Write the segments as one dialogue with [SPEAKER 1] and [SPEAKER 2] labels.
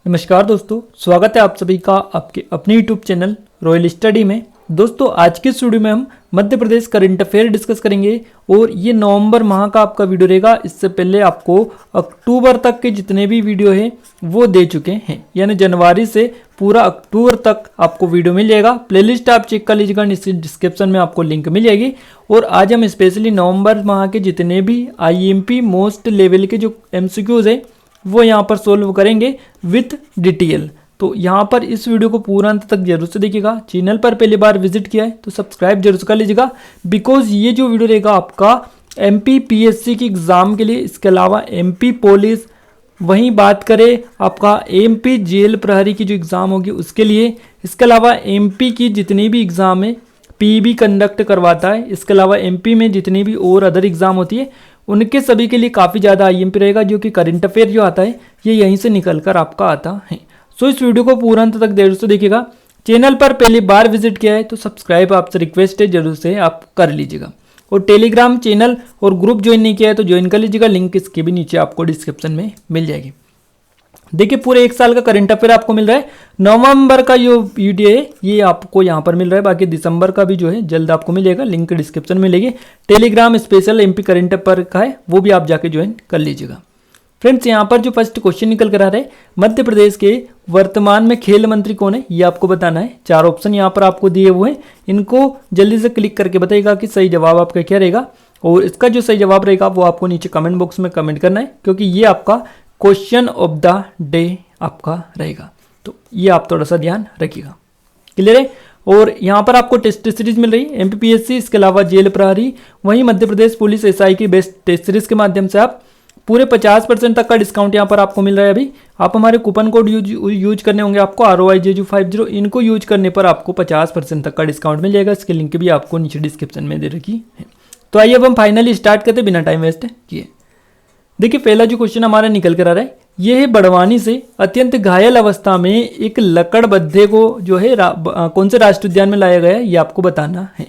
[SPEAKER 1] नमस्कार दोस्तों, स्वागत है आप सभी का आपके अपने यूट्यूब चैनल रॉयल स्टडी में। दोस्तों आज के इस वीडियो में हम Madhya Pradesh current affair discuss करेंगे और ये नवंबर माह का आपका वीडियो रहेगा। इससे पहले आपको अक्टूबर तक के जितने भी वीडियो है वो दे चुके हैं, यानी जनवरी से पूरा अक्टूबर तक आपको वीडियो मिल जाएगा। प्लेलिस्ट आप चेक कर लीजिएगा, नीचे डिस्क्रिप्शन में आपको लिंक मिल जाएगी। और आज हम स्पेशली नवंबर माह के जितने भी IMP मोस्ट लेवल के जो MCQs है वो यहाँ पर सोल्व करेंगे विथ डिटेल। तो यहाँ पर इस वीडियो को पूरा अंत तक जरूर से देखिएगा। चैनल पर पहली बार विजिट किया है तो सब्सक्राइब जरूर कर लीजिएगा, बिकॉज ये जो वीडियो रहेगा आपका MP PSC की एग्ज़ाम के लिए, इसके अलावा MP पुलिस, वहीं बात करें आपका MP जेल प्रहरी की जो एग्ज़ाम होगी उसके लिए, इसके अलावा MP की जितनी भी एग्ज़ाम है PB कंडक्ट करवाता है, इसके अलावा MP में जितनी भी और अदर एग्ज़ाम होती है उनके सभी के लिए काफ़ी ज़्यादा IMP रहेगा, जो कि करंट अफेयर जो आता है ये यहीं से निकल कर आपका आता है। सो इस वीडियो को पूरा अंत तक देर से देखिएगा। चैनल पर पहली बार विजिट किया है तो सब्सक्राइब आपसे रिक्वेस्ट है, जरूर से आप कर लीजिएगा। और टेलीग्राम चैनल और ग्रुप ज्वाइन नहीं किया है तो ज्वाइन कर लीजिएगा, लिंक इसके भी नीचे आपको डिस्क्रिप्शन में मिल जाएगी। देखिए पूरे एक साल का करंट अफेयर आपको मिल रहा है। नवंबर का जो वीडियो है ये आपको यहाँ पर मिल रहा है, बाकी दिसंबर का भी जो है जल्द आपको मिलेगा, लिंक डिस्क्रिप्शन में मिलेगी। Telegram special MP current affair का है, वो भी आप जाके ज्वाइन कर लीजिएगा। फ्रेंड्स यहाँ पर जो फर्स्ट क्वेश्चन निकल कर आ रहा है, मध्य प्रदेश के वर्तमान में खेल मंत्री कौन है ये आपको बताना है। 4 ऑप्शन यहाँ पर आपको दिए हुए हैं, इनको जल्दी से क्लिक करके बताइएगा कि सही जवाब आपका क्या रहेगा। और इसका जो सही जवाब रहेगा वो आपको नीचे कमेंट बॉक्स में कमेंट करना है, क्योंकि ये आपका क्वेश्चन ऑफ द डे आपका रहेगा। तो ये आप थोड़ा सा ध्यान रखिएगा, क्लियर है। और यहाँ पर आपको टेस्ट सीरीज मिल रही है MP PSC, इसके अलावा जेल प्रहरी, वहीं मध्य प्रदेश पुलिस SI की बेस्ट टेस्ट सीरीज के माध्यम से आप पूरे 50% तक का डिस्काउंट यहाँ पर आपको मिल रहा है। अभी आप हमारे कूपन कोड यूज करने होंगे आपको ROIJU50, इनको यूज करने पर आपको 50% तक का डिस्काउंट मिल जाएगा। इसकी लिंक भी आपको नीचे डिस्क्रिप्शन में दे रखी है। तो आइए अब हम फाइनली स्टार्ट करते बिना टाइम वेस्ट किए। देखिए पहला जो क्वेश्चन हमारा निकल कर आ रहा है ये है, बड़वानी से अत्यंत घायल अवस्था में एक लकड़बद्धे को जो है कौन से राष्ट्रीय उद्यान में लाया गया है ये आपको बताना है।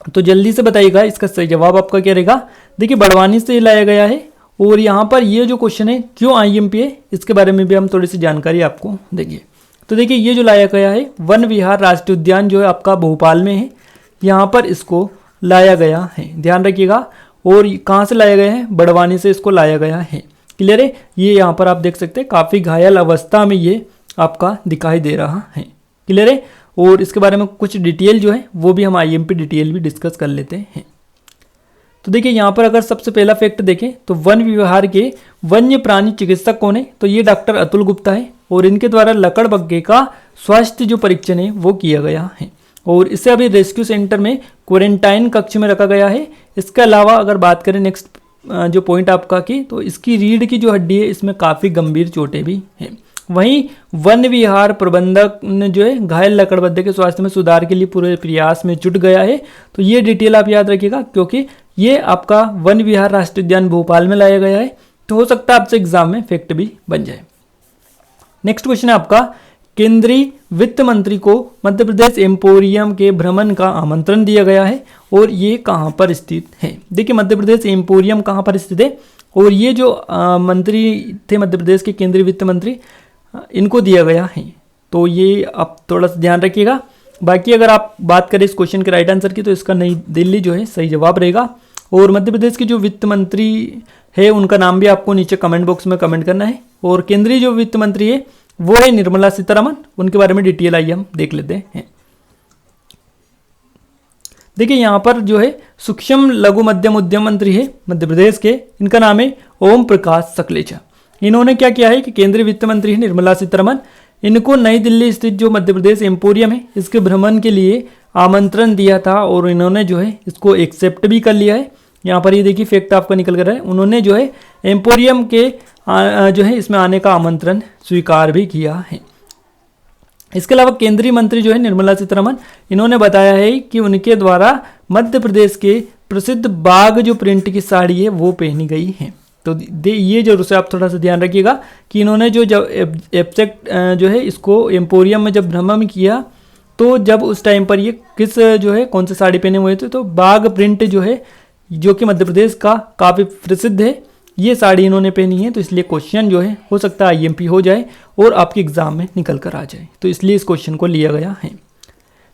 [SPEAKER 1] तो जल्दी से बताइएगा इसका सही जवाब आपका क्या रहेगा। देखिए बड़वानी से लाया गया है, और यहाँ पर ये जो क्वेश्चन है क्यों IMP है इसके बारे में भी हम थोड़ी सी जानकारी आपको देंगे। तो देखिए ये जो लाया गया है वन विहार राष्ट्रीय उद्यान जो है आपका भोपाल में है, यहाँ पर इसको लाया गया है, ध्यान रखिएगा। और कहाँ से लाया गया है, बड़वानी से इसको लाया गया है, क्लियर है। ये यहाँ पर आप देख सकते हैं काफ़ी घायल अवस्था में ये आपका दिखाई दे रहा है, क्लियर है। और इसके बारे में कुछ डिटेल जो है वो भी हम IMP डिटेल भी डिस्कस कर लेते हैं। तो देखिए यहाँ पर अगर सबसे पहला फैक्ट देखें तो वन विहार के वन्य प्राणी चिकित्सक कौन है, तो ये डॉक्टर अतुल गुप्ता है, और इनके द्वारा लकड़बग्घे का स्वास्थ्य जो परीक्षण है वो किया गया है, और इसे अभी रेस्क्यू सेंटर में क्वारंटाइन कक्ष में रखा गया है। इसके अलावा अगर बात करें नेक्स्ट जो पॉइंट आपका की, तो इसकी रीढ़ की जो हड्डी है इसमें काफ़ी गंभीर चोटें भी हैं। वहीं वन विहार प्रबंधक ने जो है घायल लकड़बग्घे के स्वास्थ्य में सुधार के लिए पूरे प्रयास में जुट गया है। तो ये डिटेल आप याद रखिएगा, क्योंकि ये आपका वन विहार राष्ट्रीय उद्यान भोपाल में लाया गया है, तो हो सकता है आपसे एग्जाम में फैक्ट भी बन जाए। नेक्स्ट क्वेश्चन है आपका, केंद्रीय वित्त मंत्री को मध्य प्रदेश एम्पोरियम के भ्रमण का आमंत्रण दिया गया है, और ये कहाँ पर स्थित है। देखिए मध्य प्रदेश एम्पोरियम कहाँ पर स्थित है, और ये जो मंत्री थे मध्य प्रदेश के केंद्रीय वित्त मंत्री, इनको दिया गया है। तो ये आप थोड़ा सा ध्यान रखिएगा। बाकी अगर आप बात करें इस क्वेश्चन के राइट आंसर की, तो इसका नई दिल्ली जो है सही जवाब रहेगा। और मध्य प्रदेश के जो वित्त मंत्री है उनका नाम भी आपको नीचे कमेंट बॉक्स में कमेंट करना है। और केंद्रीय जो वित्त मंत्री है वो है निर्मला सीतारमण, उनके बारे में डिटेल आइए हम देख लेते हैं। देखिए यहाँ पर जो है सूक्ष्म लघु मध्यम उद्यम मंत्री है मध्य प्रदेश के, इनका नाम है ओम प्रकाश सकलेचा। इन्होंने क्या किया है कि केंद्रीय वित्त मंत्री है निर्मला सीतारमण, इनको नई दिल्ली स्थित जो मध्य प्रदेश एम्पोरियम है इसके भ्रमण के लिए आमंत्रण दिया था, और इन्होंने जो है इसको एक्सेप्ट भी कर लिया है। यहाँ पर ये देखिए फैक्ट आपका निकल कर रहा है, उन्होंने जो है एम्पोरियम के जो है इसमें आने का आमंत्रण स्वीकार भी किया है। इसके अलावा केंद्रीय मंत्री जो है निर्मला सीतारमण, इन्होंने बताया है कि उनके द्वारा मध्य प्रदेश के प्रसिद्ध बाघ जो प्रिंट की साड़ी है वो पहनी गई है। तो ये जरूर से आप थोड़ा सा ध्यान रखिएगा कि इन्होंने जो जब एब्जेक्ट जो है इसको एम्पोरियम में जब भ्रमण किया, तो जब उस टाइम पर ये किस जो है कौन सी साड़ी पहने हुए थे, तो बाघ प्रिंट जो है जो कि मध्य प्रदेश का काफ़ी प्रसिद्ध है, ये साड़ी इन्होंने पहनी है, तो इसलिए क्वेश्चन जो है हो सकता है IMP हो जाए और आपके एग्जाम में निकल कर आ जाए, तो इसलिए इस क्वेश्चन को लिया गया है।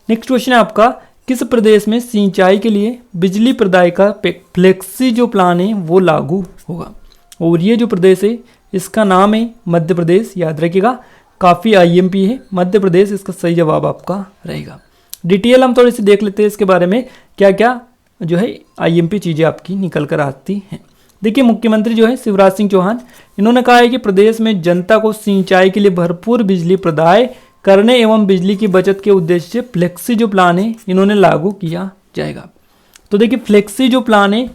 [SPEAKER 1] नेक्स्ट क्वेश्चन है आपका, किस प्रदेश में सिंचाई के लिए बिजली प्रदाय का फ्लेक्सी जो प्लान है वो लागू होगा? और ये जो प्रदेश है इसका नाम है मध्य प्रदेश, याद रखिएगा, काफ़ी IMP है मध्य प्रदेश, इसका सही जवाब आपका रहेगा। डिटेल हम थोड़ी सी देख लेते हैं इसके बारे में, क्या क्या जो है IMP चीज़ें आपकी निकल कर आती हैं। देखिए, मुख्यमंत्री जो है शिवराज सिंह चौहान, इन्होंने कहा है कि प्रदेश में जनता को सिंचाई के लिए भरपूर बिजली प्रदाय करने एवं बिजली की बचत के उद्देश्य से फ्लेक्सी जो प्लान है इन्होंने लागू किया जाएगा। तो देखिए, फ्लेक्सी जो प्लान है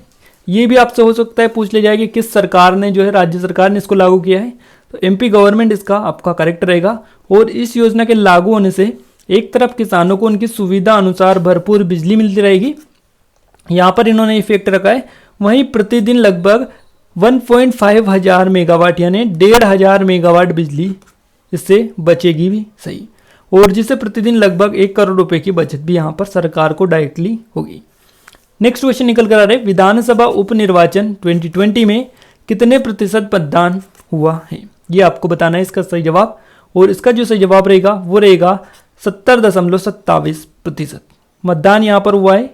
[SPEAKER 1] ये भी आपसे हो सकता है पूछ ले जाएगी किस सरकार ने जो है, राज्य सरकार ने इसको लागू किया है, तो MP गवर्नमेंट इसका आपका करेक्ट रहेगा। और इस योजना के लागू होने से एक तरफ किसानों को उनकी सुविधा अनुसार भरपूर बिजली मिलती रहेगी, यहाँ पर इन्होंने इफेक्ट रखा है, वहीं प्रतिदिन लगभग 1.5 हजार मेगावाट यानी 1,500 मेगावाट बिजली इससे बचेगी भी सही, और जिससे प्रतिदिन लगभग 1 करोड़ रुपए की बचत भी यहाँ पर सरकार को डायरेक्टली होगी। नेक्स्ट क्वेश्चन निकल कर आ रहे, विधानसभा उपनिर्वाचन 2020 में कितने प्रतिशत मतदान हुआ है? ये आपको बताना है इसका सही जवाब, और इसका जो सही जवाब रहेगा वो रहेगा 70.27% मतदान यहाँ पर हुआ है।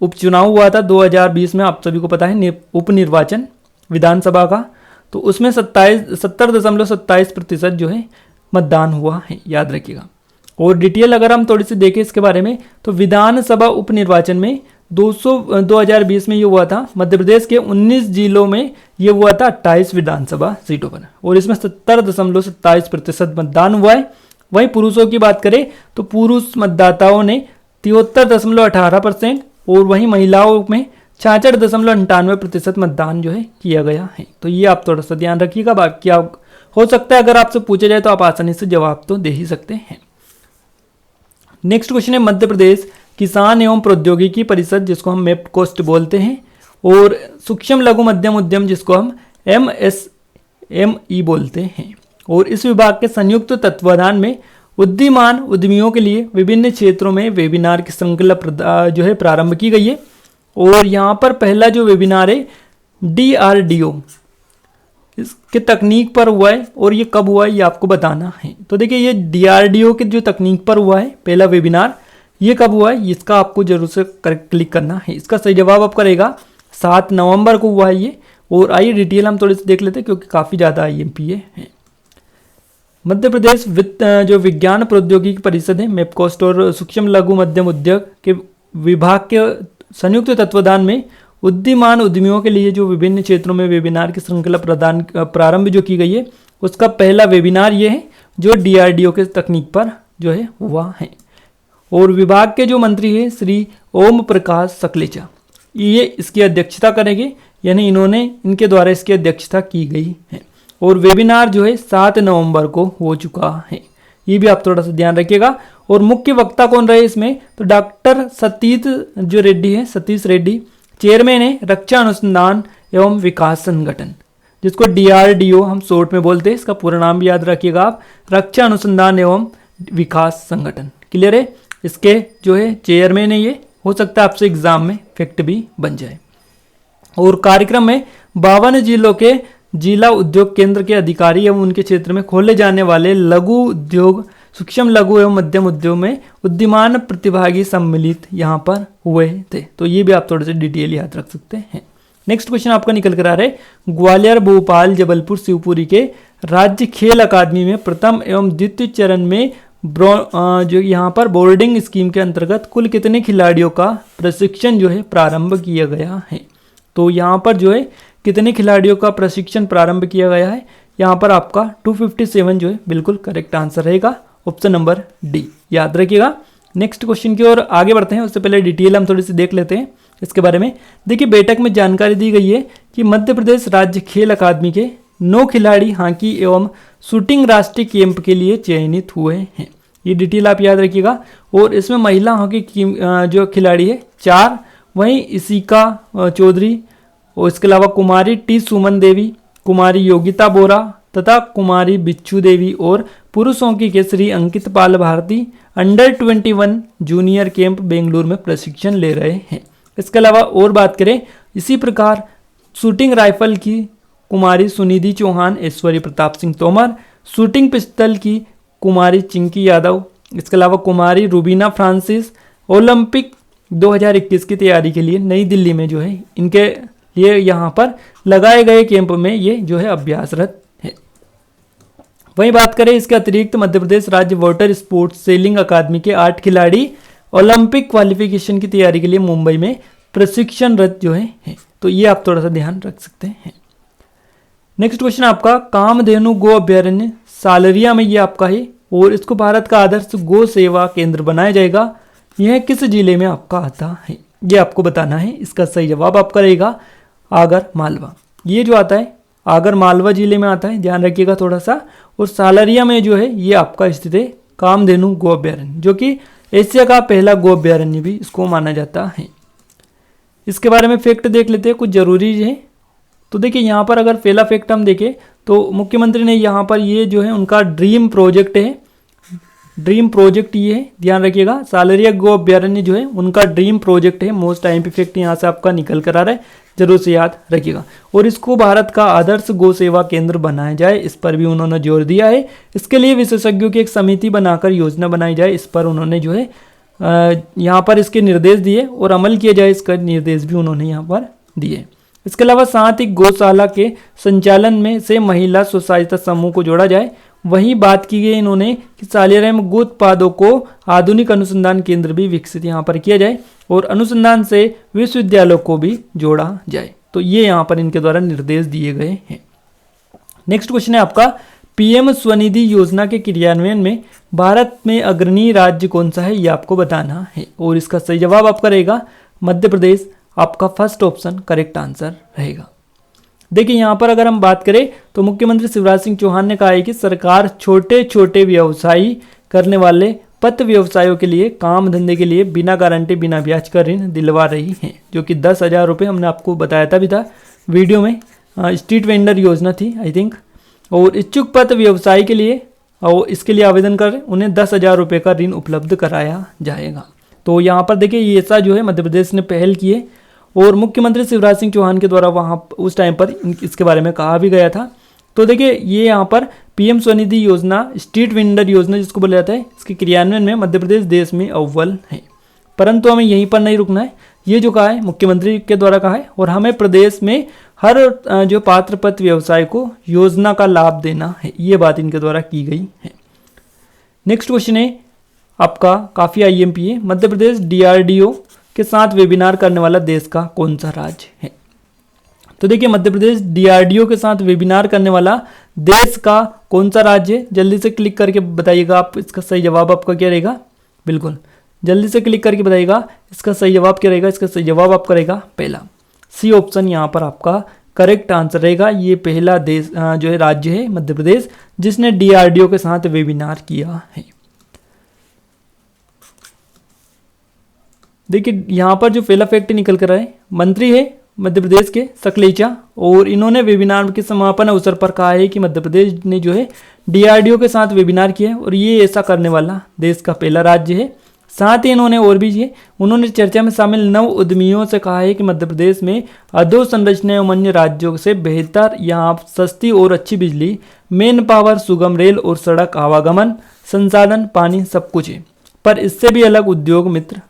[SPEAKER 1] उपचुनाव हुआ था 2020 में, आप सभी को पता है, उपनिर्वाचन विधानसभा का, तो उसमें 70.27% जो है मतदान हुआ है, याद रखिएगा। और डिटेल अगर हम थोड़ी सी देखें इसके बारे में, तो विधानसभा उपनिर्वाचन में 2020 में ये हुआ था, मध्य प्रदेश के 19 जिलों में ये हुआ था 28 विधानसभा सीटों पर, और इसमें 70.27% मतदान हुआ है। वहीं पुरुषों की बात करें तो पुरुष मतदाताओं ने 73.18% और वहीं महिलाओं में 66.98% मतदान जो है किया गया है। तो ये आप थोड़ा सा ध्यान रखिएगा, बाकी आप हो सकता है अगर आपसे पूछा जाए तो आप आसानी से जवाब तो दे ही सकते हैं। नेक्स्ट क्वेश्चन है, मध्य प्रदेश किसान एवं प्रौद्योगिकी परिषद जिसको हम मेपकोस्ट बोलते हैं, और सूक्ष्म लघु मध्यम उद्यम जिसको हम MSME बोलते हैं, और इस विभाग के संयुक्त तत्वाधान में उद्यमान उद्यमियों के लिए विभिन्न क्षेत्रों में वेबिनार की श्रृंखला जो है प्रारंभ की गई है। और यहाँ पर पहला जो वेबिनार है DRDO इसके तकनीक पर हुआ है, और ये कब हुआ है ये आपको बताना है। तो देखिए, ये DRDO के जो तकनीक पर हुआ है पहला वेबिनार, ये कब हुआ है इसका आपको जरूर से क्लिक करना है। इसका सही जवाब आपका रहेगा 7 नवंबर को हुआ है ये। और आइए डिटेल हम थोड़ी सी देख लेते हैं क्योंकि काफ़ी ज़्यादा IMP है। मध्य प्रदेश जो विज्ञान प्रौद्योगिकी परिषद है, मेपकोस्ट और सूक्ष्म लघु मध्यम उद्योग के विभाग के संयुक्त तत्वाधान में उद्यमान उद्यमियों के लिए जो विभिन्न क्षेत्रों में वेबिनार की श्रृंखला प्रारंभ जो की गई है, उसका पहला वेबिनार ये है जो DRDO के तकनीक पर जो है हुआ है। और विभाग के जो मंत्री हैं श्री ओम प्रकाश सकलेचा, ये इसकी अध्यक्षता करेंगे, यानी इनके द्वारा इसकी अध्यक्षता की गई है। और वेबिनार जो है 7 नवंबर को हो चुका है, ये भी आप थोड़ा सा ध्यान रखिएगा। और मुख्य वक्ता कौन रहे इसमें, तो डॉक्टर सतीश रेड्डी चेयरमैन है रक्षा अनुसंधान एवं विकास संगठन, जिसको DRDO हम शॉर्ट में बोलते हैं, इसका पूरा नाम भी याद रखिएगा आप, रक्षा अनुसंधान एवं विकास संगठन। क्लियर है, इसके जो है चेयरमैन है ये, हो सकता है आपसे एग्जाम में फैक्ट भी बन जाए। और कार्यक्रम में 52 जिलों के जिला उद्योग केंद्र के अधिकारी एवं उनके क्षेत्र में खोले जाने वाले लघु उद्योग, सूक्ष्म लघु एवं मध्यम उद्योग में उद्यमान प्रतिभागी सम्मिलित यहाँ पर हुए थे। तो ये भी आप थोड़े से डिटेल याद रख सकते हैं। नेक्स्ट क्वेश्चन आपका निकल कर आ रहा है, ग्वालियर, भोपाल, जबलपुर, शिवपुरी के राज्य खेल अकादमी में प्रथम एवं द्वितीय चरण में जो यहाँ पर बोर्डिंग स्कीम के अंतर्गत कुल कितने खिलाड़ियों का प्रशिक्षण जो है प्रारंभ किया गया है? तो यहाँ पर जो है कितने खिलाड़ियों का प्रशिक्षण प्रारंभ किया गया है, यहाँ पर आपका 257 जो है बिल्कुल करेक्ट आंसर रहेगा, ऑप्शन नंबर डी, याद रखिएगा। नेक्स्ट क्वेश्चन की ओर आगे बढ़ते हैं, उससे पहले डिटेल हम थोड़ी सी देख लेते हैं इसके बारे में। देखिए, बैठक में जानकारी दी गई है कि मध्य प्रदेश राज्य खेल अकादमी के 9 खिलाड़ी हॉकी एवं शूटिंग राष्ट्रीय कैंप के लिए चयनित हुए हैं, ये डिटेल आप याद रखिएगा। और इसमें महिला हॉकी की जो खिलाड़ी है 4, वहीं इशिका चौधरी, और इसके अलावा कुमारी टी सुमन देवी, कुमारी योगिता बोरा तथा कुमारी बिच्छू देवी, और पुरुष हॉकी के Shri Ankit Pal Bharti under 21 junior camp Bengaluru में प्रशिक्षण ले रहे हैं। इसके अलावा और बात करें, इसी प्रकार शूटिंग राइफल की कुमारी सुनिधि चौहान, ऐश्वर्य प्रताप सिंह तोमर। शूटिंग पिस्टल की कुमारी चिंकी यादव। इसके अलावा कुमारी रूबीना फ्रांसिस ओलंपिक 2021 की तैयारी के लिए नई दिल्ली में जो है इनके लिए यहाँ पर लगाए गए कैंप में ये जो है अभ्यासरत है। वहीं बात करें इसके अतिरिक्त मध्य प्रदेश राज्य वाटर स्पोर्ट्स सेलिंग अकादमी के 8 खिलाड़ी ओलंपिक क्वालिफिकेशन की तैयारी के लिए मुंबई में प्रशिक्षणरत जो है। तो ये आप थोड़ा सा ध्यान रख सकते हैं। नेक्स्ट क्वेश्चन आपका कामधेनु गो अभ्यारण्य सालरिया में ये आपका है और इसको भारत का आदर्श गो सेवा केंद्र बनाया जाएगा। यह किस जिले में आपका आता है ये आपको बताना है। इसका सही जवाब आपका रहेगा आगर मालवा। ये जो आता है आगर मालवा जिले में आता है, ध्यान रखिएगा थोड़ा सा। और सालरिया में जो है ये आपका स्थित है कामधेनु गो अभ्यारण्य, जो कि एशिया का पहला गो अभ्यारण्य भी इसको माना जाता है। इसके बारे में फैक्ट देख लेते हैं, कुछ जरूरी है। तो देखिए यहाँ पर अगर पहला फैक्ट हम देखें तो मुख्यमंत्री ने यहाँ पर ये जो है उनका ड्रीम प्रोजेक्ट है, ड्रीम प्रोजेक्ट ये है, ध्यान रखिएगा। सालरिया गो अभ्यारण्य जो है उनका ड्रीम प्रोजेक्ट है। मोस्ट टाइम फैक्ट यहाँ से आपका निकल कर आ रहा है, जरूर से याद रखिएगा। और इसको भारत का आदर्श गो सेवा केंद्र बनाया जाए, इस पर भी उन्होंने जोर दिया है। इसके लिए विशेषज्ञों की एक समिति बनाकर योजना बनाई जाए, इस पर उन्होंने जो है यहाँ पर इसके निर्देश दिए और अमल किया जाए, इसका निर्देश भी उन्होंने यहाँ पर दिए। इसके अलावा साथ ही गौशाला के संचालन में से महिला स्व सहायता समूह को जोड़ा जाए। वहीं बात की गई इन्होंने कि सालियारा में गो उत्पादों को आधुनिक अनुसंधान केंद्र भी विकसित यहाँ पर किया जाए और अनुसंधान से विश्वविद्यालयों को भी जोड़ा जाए। तो ये यहाँ पर इनके द्वारा निर्देश दिए गए हैं। नेक्स्ट क्वेश्चन है आपका पीएम स्वनिधि योजना के क्रियान्वयन में भारत में अग्रणी राज्य कौन सा है, ये आपको बताना है। और इसका सही जवाब आपका रहेगा मध्य प्रदेश। आपका फर्स्ट ऑप्शन करेक्ट आंसर रहेगा। देखिए यहाँ पर अगर हम बात करें तो मुख्यमंत्री शिवराज सिंह चौहान ने कहा है कि सरकार छोटे छोटे व्यवसायी करने वाले पथ व्यवसायों के लिए काम धंधे के लिए बिना गारंटी बिना ब्याज का ऋण दिलवा रही है, जो कि 10,000 रुपये हमने आपको बताया था भी था वीडियो में। स्ट्रीट वेंडर योजना थी आई थिंक। और इच्छुक पथ व्यवसायी के लिए और इसके लिए आवेदन कर उन्हें 10,000 रुपये का ऋण उपलब्ध कराया जाएगा। तो यहाँ पर देखिए ये ऐसा जो है मध्य प्रदेश ने पहल की है और मुख्यमंत्री शिवराज सिंह चौहान के द्वारा वहाँ उस टाइम पर इसके बारे में कहा भी गया था। तो देखिए ये यहाँ पर पीएम स्वनिधि योजना स्ट्रीट वेंडर योजना जिसको बोला जाता है, इसके क्रियान्वयन में मध्य प्रदेश देश में अव्वल है। परंतु हमें यहीं पर नहीं रुकना है, ये जो कहा है मुख्यमंत्री के द्वारा कहा है और हमें प्रदेश में हर जो पात्र पथ व्यवसाय को योजना का लाभ देना है, ये बात इनके द्वारा की गई है। नेक्स्ट क्वेश्चन है आपका काफ़ी आईएमपी है। मध्य प्रदेश डीआरडीओ के साथ वेबिनार करने वाला देश का कौन सा राज्य है। तो देखिए मध्य प्रदेश डीआरडीओ के साथ वेबिनार करने वाला देश का कौन सा राज्य है, जल्दी से क्लिक करके बताइएगा आप। इसका सही जवाब आपका क्या रहेगा, बिल्कुल जल्दी से क्लिक करके बताइएगा इसका सही जवाब क्या रहेगा। इसका सही जवाब आपका रहेगा पहला सी ऑप्शन, यहाँ पर आपका करेक्ट आंसर रहेगा। ये पहला देश जो है राज्य है मध्य प्रदेश जिसने डीआरडीओ के साथ वेबिनार किया है। देखिए यहाँ पर जो पहला फैक्ट निकल कर आए, मंत्री है मध्य प्रदेश के सकलेचा और इन्होंने वेबिनार के समापन अवसर पर कहा है कि मध्य प्रदेश ने जो है डीआरडीओ के साथ वेबिनार किया है और ये ऐसा करने वाला देश का पहला राज्य है। साथ ही इन्होंने और भी ये उन्होंने चर्चा में शामिल नव उद्यमियों से कहा है कि मध्य प्रदेश में अधोसंरचना एवं अन्य राज्यों से बेहतर यहाँ सस्ती और अच्छी बिजली, मेन पावर, सुगम रेल और सड़क आवागमन, संसाधन, पानी सब कुछ है, पर इससे भी अलग उद्योग मित्र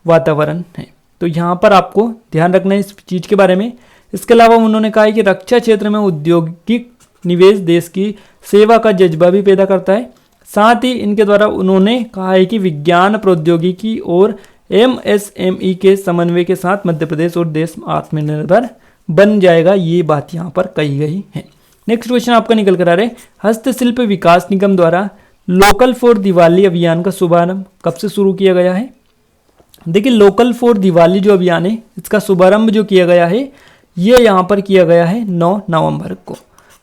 [SPEAKER 1] वातावरण है। तो यहाँ पर आपको ध्यान रखना है इस चीज़ के बारे में। इसके अलावा उन्होंने कहा है कि रक्षा क्षेत्र में औद्योगिक निवेश देश की सेवा का जज्बा भी पैदा करता है। साथ ही इनके द्वारा उन्होंने कहा है कि विज्ञान प्रौद्योगिकी और एमएसएमई के समन्वय के साथ मध्य प्रदेश और देश आत्मनिर्भर बन जाएगा, ये बात यहाँ पर कही गई है। नेक्स्ट क्वेश्चन आपका निकल कर आ रहे, हस्तशिल्प विकास निगम द्वारा लोकल फॉर दिवाली अभियान का शुभारंभ कब से शुरू किया गया है। देखिए लोकल फॉर दिवाली जो अभियान है इसका शुभारंभ जो किया गया है ये यहाँ पर किया गया है 9 नवंबर को।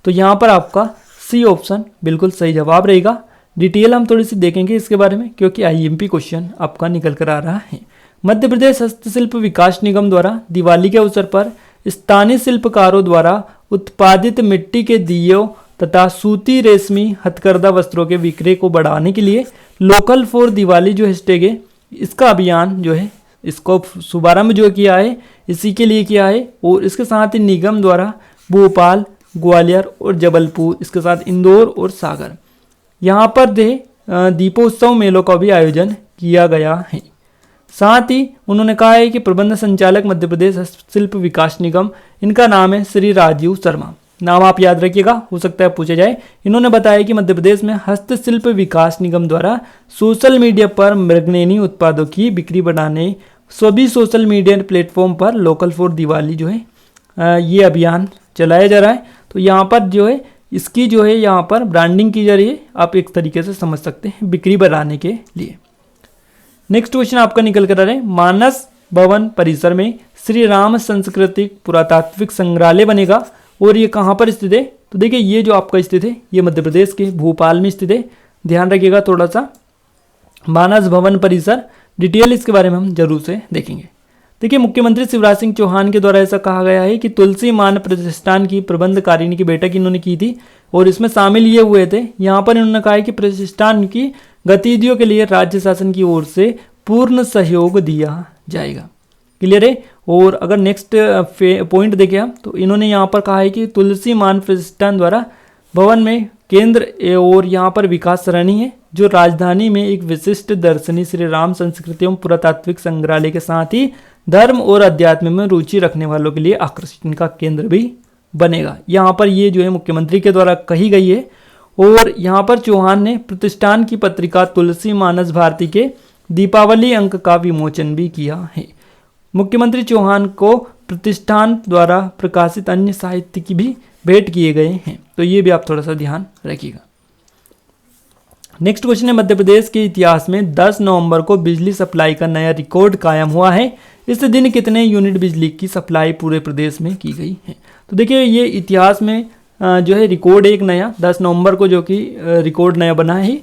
[SPEAKER 1] तो यहाँ पर आपका सी ऑप्शन बिल्कुल सही जवाब रहेगा। डिटेल हम थोड़ी सी देखेंगे इसके बारे में क्योंकि आईएमपी क्वेश्चन आपका निकल कर आ रहा है। मध्य प्रदेश हस्तशिल्प विकास निगम द्वारा दिवाली के अवसर पर स्थानीय शिल्पकारों द्वारा उत्पादित मिट्टी के दियों तथा सूती रेशमी हथकरघा वस्त्रों के विक्रय को बढ़ाने के लिए लोकल फॉर दिवाली जो हैशटैग है इसका अभियान जो है इसको शुभारंभ जो किया है इसी के लिए किया है। और इसके साथ ही निगम द्वारा भोपाल, ग्वालियर और जबलपुर, इसके साथ इंदौर और सागर। यहाँ पर दीपोत्सव मेलों का भी आयोजन किया गया है। साथ ही उन्होंने कहा है कि प्रबंध संचालक मध्य प्रदेश हस्तशिल्प विकास निगम, इनका नाम है श्री राजीव शर्मा। नाम आप याद रखिएगा, हो सकता है पूछा जाए। इन्होंने बताया कि मध्य प्रदेश में हस्तशिल्प विकास निगम द्वारा सोशल मीडिया पर मृगनयनी उत्पादों की बिक्री बढ़ाने सभी सोशल मीडिया प्लेटफॉर्म पर लोकल फॉर दिवाली जो है ये अभियान चलाया जा रहा है। तो यहाँ पर जो है इसकी जो है यहाँ पर ब्रांडिंग की जा रही है, आप एक तरीके से समझ सकते हैं, बिक्री बढ़ाने के लिए। नेक्स्ट क्वेश्चन आपका निकल कर आ रहा है, मानस भवन परिसर में श्री राम सांस्कृतिक पुरातात्विक संग्रहालय बनेगा और ये कहाँ पर स्थित है? तो देखिए ये जो आपका स्थित है ये मध्य प्रदेश के भोपाल में स्थित है। ध्यान रखिएगा थोड़ा सा, मानस भवन परिसर, डिटेल इसके बारे में हम जरूर से देखेंगे। देखिए मुख्यमंत्री शिवराज सिंह चौहान के द्वारा ऐसा कहा गया है कि तुलसी मान प्रतिष्ठान की प्रबंधकारिणी की बैठक इन्होंने की थी और इसमें शामिल ये हुए थे। यहाँ पर इन्होंने कहा है कि प्रतिष्ठान की गतिविधियों के लिए राज्य शासन की ओर से पूर्ण सहयोग दिया जाएगा। क्लियर है। और अगर नेक्स्ट पॉइंट देखें हम तो इन्होंने यहाँ पर कहा है कि तुलसी मान प्रतिष्ठान द्वारा भवन में केंद्र और यहाँ पर विकास सरणी है जो राजधानी में एक विशिष्ट दर्शनीय श्री राम संस्कृति एवं पुरातात्विक संग्रहालय के साथ ही धर्म और अध्यात्म में रुचि रखने वालों के लिए आकर्षण का केंद्र भी बनेगा। यहाँ पर ये जो है मुख्यमंत्री के द्वारा कही गई है। और यहाँ पर चौहान ने प्रतिष्ठान की पत्रिका तुलसी मानस भारती के दीपावली अंक का विमोचन भी किया है। मुख्यमंत्री चौहान को प्रतिष्ठान द्वारा प्रकाशित अन्य साहित्य की भी भेंट किए गए हैं, तो ये भी आप थोड़ा सा ध्यान रखिएगा। नेक्स्ट क्वेश्चन है, मध्य प्रदेश के इतिहास में 10 नवंबर को बिजली सप्लाई का नया रिकॉर्ड कायम हुआ है। इस दिन कितने यूनिट बिजली की सप्लाई पूरे प्रदेश में की गई है? तो देखिए ये इतिहास में जो है रिकॉर्ड एक नया 10 नवंबर को जो कि रिकॉर्ड नया बना है।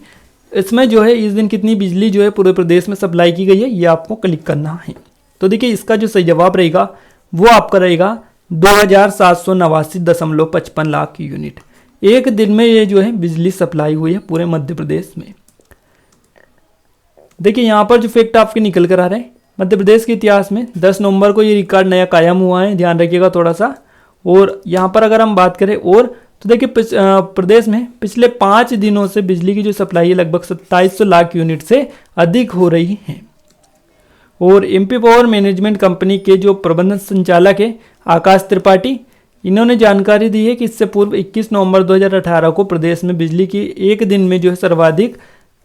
[SPEAKER 1] इसमें जो है इस दिन कितनी बिजली जो है पूरे प्रदेश में सप्लाई की गई है ये आपको क्लिक करना है। तो देखिए इसका जो सही जवाब रहेगा वो आपका रहेगा 2789.55 लाख यूनिट। एक दिन में ये जो है बिजली सप्लाई हुई है पूरे मध्य प्रदेश में। देखिए यहाँ पर जो फैक्ट आपके निकल कर आ रहे हैं, मध्य प्रदेश के इतिहास में 10 नवंबर को ये रिकॉर्ड नया कायम हुआ है, ध्यान रखिएगा थोड़ा सा। और यहाँ पर अगर हम बात करें और तो देखिए प्रदेश में पिछले 5 दिनों से बिजली की जो सप्लाई है लगभग 2700 लाख यूनिट से अधिक हो रही है। और एमपी पावर मैनेजमेंट कंपनी के जो प्रबंधन संचालक है आकाश त्रिपाठी, इन्होंने जानकारी दी है कि इससे पूर्व 21 नवंबर 2018 को प्रदेश में बिजली की एक दिन में जो है सर्वाधिक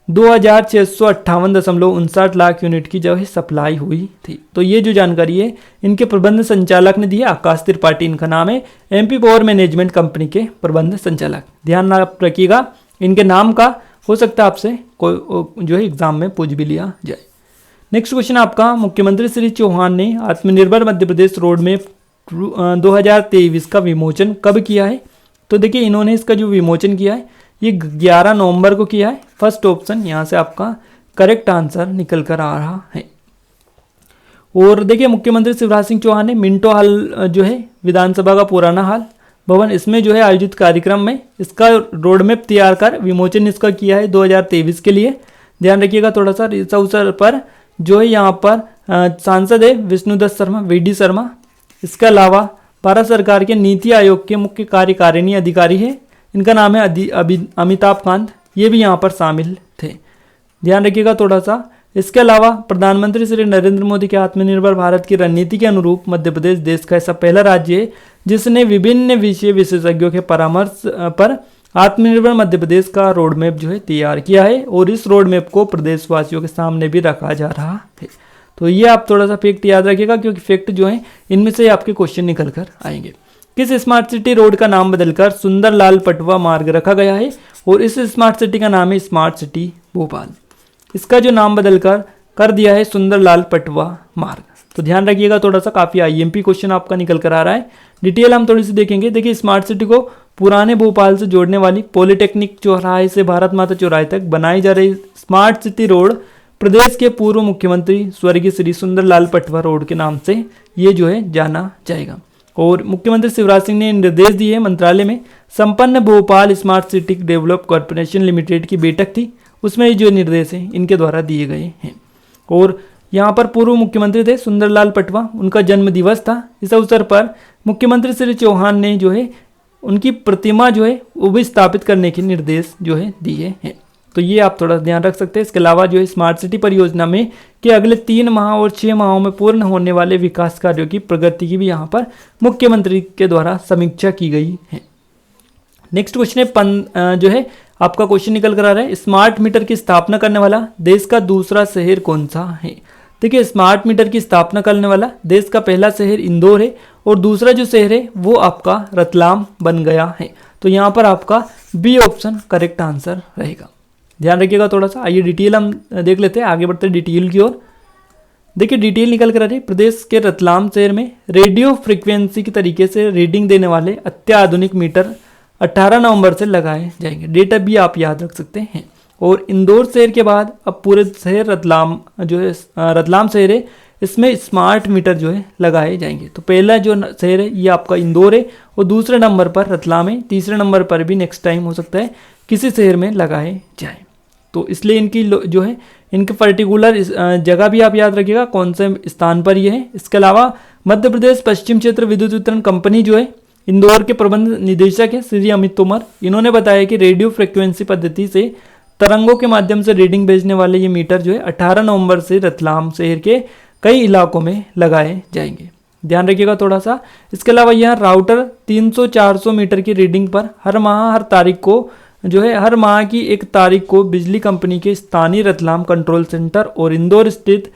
[SPEAKER 1] 2658.59 लाख यूनिट की जो है सप्लाई हुई थी। तो ये जो जानकारी है इनके प्रबंध संचालक ने दी है, आकाश त्रिपाठी इनका नाम है, एमपी पावर मैनेजमेंट कंपनी के प्रबंध संचालक। ध्यान रखिएगा इनके नाम का, हो सकता है आपसे कोई जो है एग्जाम में पूछ भी लिया जाए। नेक्स्ट क्वेश्चन आपका, मुख्यमंत्री श्री चौहान ने आत्मनिर्भर मध्य प्रदेश रोड मैप 2023 का विमोचन कब किया है? तो देखिए इन्होंने इसका जो विमोचन किया है ये 11 नवंबर को किया है। फर्स्ट ऑप्शन यहाँ से आपका करेक्ट आंसर निकल कर आ रहा है। और देखिए मुख्यमंत्री शिवराज सिंह चौहान ने मिंटो हॉल जो है विधानसभा का पुराना हाल भवन, इसमें जो है आयोजित कार्यक्रम में इसका रोड मैप तैयार कर विमोचन इसका किया है 2023 के लिए। ध्यान रखिएगा थोड़ा सा। इस अवसर पर जो है यहाँ पर सांसद है विष्णुदत्त शर्मा, वीडी शर्मा, इसके अलावा भारत सरकार के नीति आयोग के मुख्य कार्यकारिणी अधिकारी है, इनका नाम है अमिताभ कांत, ये भी यहाँ पर शामिल थे। ध्यान रखिएगा थोड़ा सा। इसके अलावा प्रधानमंत्री श्री नरेंद्र मोदी के आत्मनिर्भर भारत की रणनीति के अनुरूप मध्य प्रदेश देश का ऐसा पहला राज्य है जिसने विभिन्न विषय विशेषज्ञों के परामर्श पर आत्मनिर्भर मध्य प्रदेश का रोड मैप जो है तैयार किया है और इस रोड मैप को प्रदेशवासियों के सामने भी रखा जा रहा है। तो ये आप थोड़ा सा फैक्ट याद रखिएगा क्योंकि फैक्ट जो है इनमें से आपके क्वेश्चन निकल कर आएंगे। किस स्मार्ट सिटी रोड का नाम बदलकर सुंदरलाल पटवा मार्ग रखा गया है? और इस स्मार्ट सिटी का नाम है स्मार्ट सिटी भोपाल। इसका जो नाम बदलकर कर दिया है सुंदरलाल पटवा मार्ग। तो ध्यान रखिएगा थोड़ा सा, काफी आईएमपी क्वेश्चन आपका निकल कर आ रहा है। डिटेल हम थोड़ी सी देखेंगे। देखिए स्मार्ट सिटी को पुराने भोपाल से जोड़ने वाली पॉलिटेक्निक चौराहे से भारत माता चौराहे तक बनाई जा रही स्मार्ट सिटी रोड प्रदेश के पूर्व मुख्यमंत्री स्वर्गीय श्री सुंदरलाल पटवा रोड के नाम से ये जो है जाना जाएगा। और मुख्यमंत्री शिवराज सिंह ने निर्देश दिए मंत्रालय में संपन्न Bhopal smart city develop corporation limited की बैठक थी, उसमें जो निर्देश हैं इनके द्वारा दिए गए हैं। और यहाँ पर पूर्व मुख्यमंत्री थे सुंदरलाल पटवा, उनका जन्म दिवस था। इस अवसर पर मुख्यमंत्री श्री चौहान ने जो है उनकी प्रतिमा जो है वो भी स्थापित करने के निर्देश जो है दिए हैं। तो ये आप थोड़ा ध्यान रख सकते हैं। इसके अलावा जो है स्मार्ट सिटी परियोजना में कि अगले 3 माह और 6 माहों में पूर्ण होने वाले विकास कार्यों की प्रगति की भी यहाँ पर मुख्यमंत्री के द्वारा समीक्षा की गई है। नेक्स्ट क्वेश्चन है जो है आपका क्वेश्चन निकल कर आ रहा है, स्मार्ट मीटर की स्थापना करने वाला देश का दूसरा शहर कौन सा है। देखिए, स्मार्ट मीटर की स्थापना करने वाला देश का पहला शहर इंदौर है और दूसरा जो शहर है वो आपका रतलाम बन गया है। तो यहाँ पर आपका बी ऑप्शन करेक्ट आंसर रहेगा। ध्यान रखिएगा थोड़ा सा। आइए डिटेल हम देख लेते हैं, आगे बढ़ते हैं डिटेल की ओर। देखिए डिटेल निकल कर आ रही है, प्रदेश के रतलाम शहर में रेडियो फ्रिक्वेंसी के तरीके से रीडिंग देने वाले अत्याधुनिक मीटर 18 नवंबर से लगाए जाएंगे। डेटा भी आप याद रख सकते हैं। और इंदौर शहर के बाद अब पूरे शहर रतलाम जो है रतलाम शहर है, इसमें स्मार्ट मीटर जो है लगाए जाएंगे। तो पहला जो शहर है ये आपका इंदौर है और दूसरे नंबर पर रतलाम है, तीसरे नंबर पर भी नेक्स्ट टाइम हो सकता है किसी शहर में लगाए जाए। तो इसलिए इनकी जो है इनके पर्टिकुलर जगह भी आप याद रखिएगा कौन से स्थान पर ये है। इसके अलावा मध्य प्रदेश पश्चिम क्षेत्र विद्युत वितरण कंपनी जो है इंदौर के प्रबंध निदेशक है श्री अमित तोमर, इन्होंने बताया कि रेडियो फ्रिक्वेंसी पद्धति से तरंगों के माध्यम से रीडिंग भेजने वाले ये मीटर जो है 18 नवंबर से रतलाम शहर के कई इलाकों में लगाए जाएंगे। ध्यान रखिएगा थोड़ा सा। इसके अलावा यह राउटर 300-400 मीटर की रीडिंग पर हर माह की एक तारीख को बिजली कंपनी के स्थानीय रतलाम कंट्रोल सेंटर और इंदौर स्थित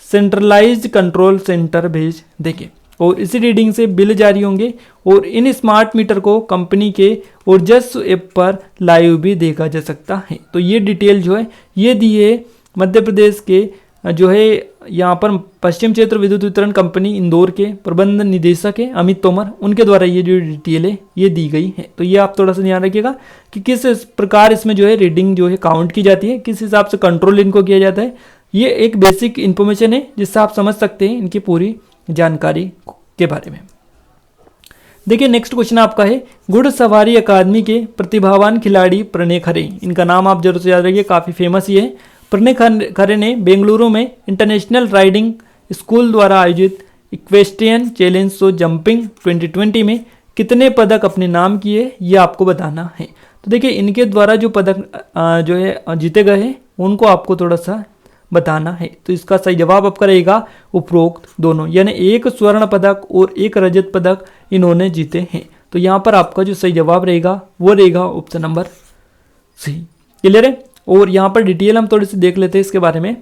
[SPEAKER 1] सेंट्रलाइज्ड कंट्रोल सेंटर भेज देंगे और इसी रीडिंग से बिल जारी होंगे। और इन स्मार्ट मीटर को कंपनी के ऊर्जस्व ऐप पर लाइव भी देखा जा सकता है। तो ये डिटेल जो है ये दी है मध्य प्रदेश के जो है यहाँ पर पश्चिम क्षेत्र विद्युत वितरण कंपनी इंदौर के प्रबंध निदेशक है अमित तोमर, उनके द्वारा ये जो डिटेल है ये दी गई है। तो ये आप थोड़ा सा ध्यान रखिएगा कि किस प्रकार इसमें जो है रीडिंग जो है काउंट की जाती है, किस हिसाब से कंट्रोल इनको किया जाता है। ये एक बेसिक इन्फॉर्मेशन है जिससे आप समझ सकते हैं इनकी पूरी जानकारी के बारे में। देखिए नेक्स्ट क्वेश्चन आपका है, घुड़सवारी अकादमी के प्रतिभावान खिलाड़ी प्रणय खरे, इनका नाम आप जरूर से याद रखिए, काफ़ी फेमस ही है। प्रणय खरे ने बेंगलुरु में इंटरनेशनल राइडिंग स्कूल द्वारा आयोजित इक्वेस्ट्रियन चैलेंज शो जंपिंग 2020 में कितने पदक अपने नाम किए ये आपको बताना है। तो देखिए इनके द्वारा जो पदक जो है जीते गए हैं उनको आपको थोड़ा सा बताना है। तो इसका सही जवाब आपका रहेगा उपरोक्त दोनों, यानी 1 स्वर्ण पदक और 1 रजत पदक इन्होंने जीते हैं। तो यहाँ पर आपका जो सही जवाब रहेगा वो रहेगा ऑप्शन नंबर सी। क्लियर है। और यहाँ पर डिटेल हम थोड़ी सी देख लेते हैं इसके बारे में।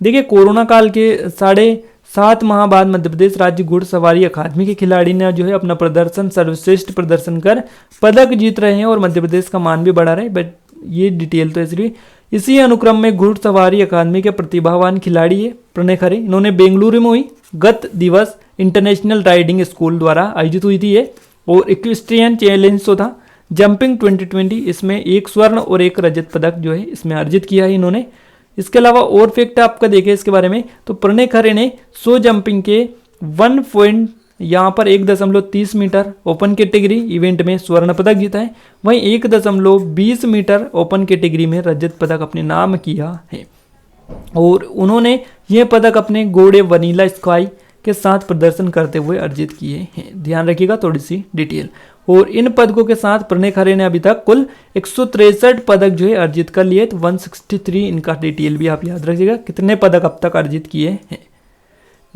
[SPEAKER 1] देखिए कोरोना काल के 7.5 माह बाद मध्य प्रदेश राज्य घुड़सवारी अकादमी के खिलाड़ी ने जो है अपना प्रदर्शन सर्वश्रेष्ठ प्रदर्शन कर पदक जीत रहे हैं और मध्य प्रदेश का मान भी बढ़ा रहे हैं। बट ये डिटेल तो इसलिए इसी अनुक्रम में घुड़सवारी अकादमी के प्रतिभावान खिलाड़ी है प्रणय खरे, इन्होंने बेंगलुरु में हुई गत दिवस इंटरनेशनल राइडिंग स्कूल द्वारा आयोजित हुई थी ये, और इक्वेस्ट्रियन चैलेंज शो था जंपिंग 2020, इसमें 1 स्वर्ण और 1 रजत पदक जो है इसमें अर्जित किया है इन्होंने। इसके अलावा और फैक्ट आपका देखें इसके बारे में, तो प्रणय खरे ने शो जंपिंग के 1.30 मीटर ओपन कैटेगरी इवेंट में स्वर्ण पदक जीता है, वहीं 1.20 मीटर ओपन कैटेगरी में रजत पदक अपने नाम किया है। और उन्होंने यह पदक अपने घोड़े वनीला स्काई के साथ प्रदर्शन करते हुए अर्जित किए हैं। ध्यान रखिएगा थोड़ी सी डिटेल। और इन पदकों के साथ प्रणय खरे ने अभी तक कुल 163 पदक जो है अर्जित कर लिए। तो 163 इनका डिटेल भी आप याद रखिएगा कितने पदक अब तक अर्जित किए हैं।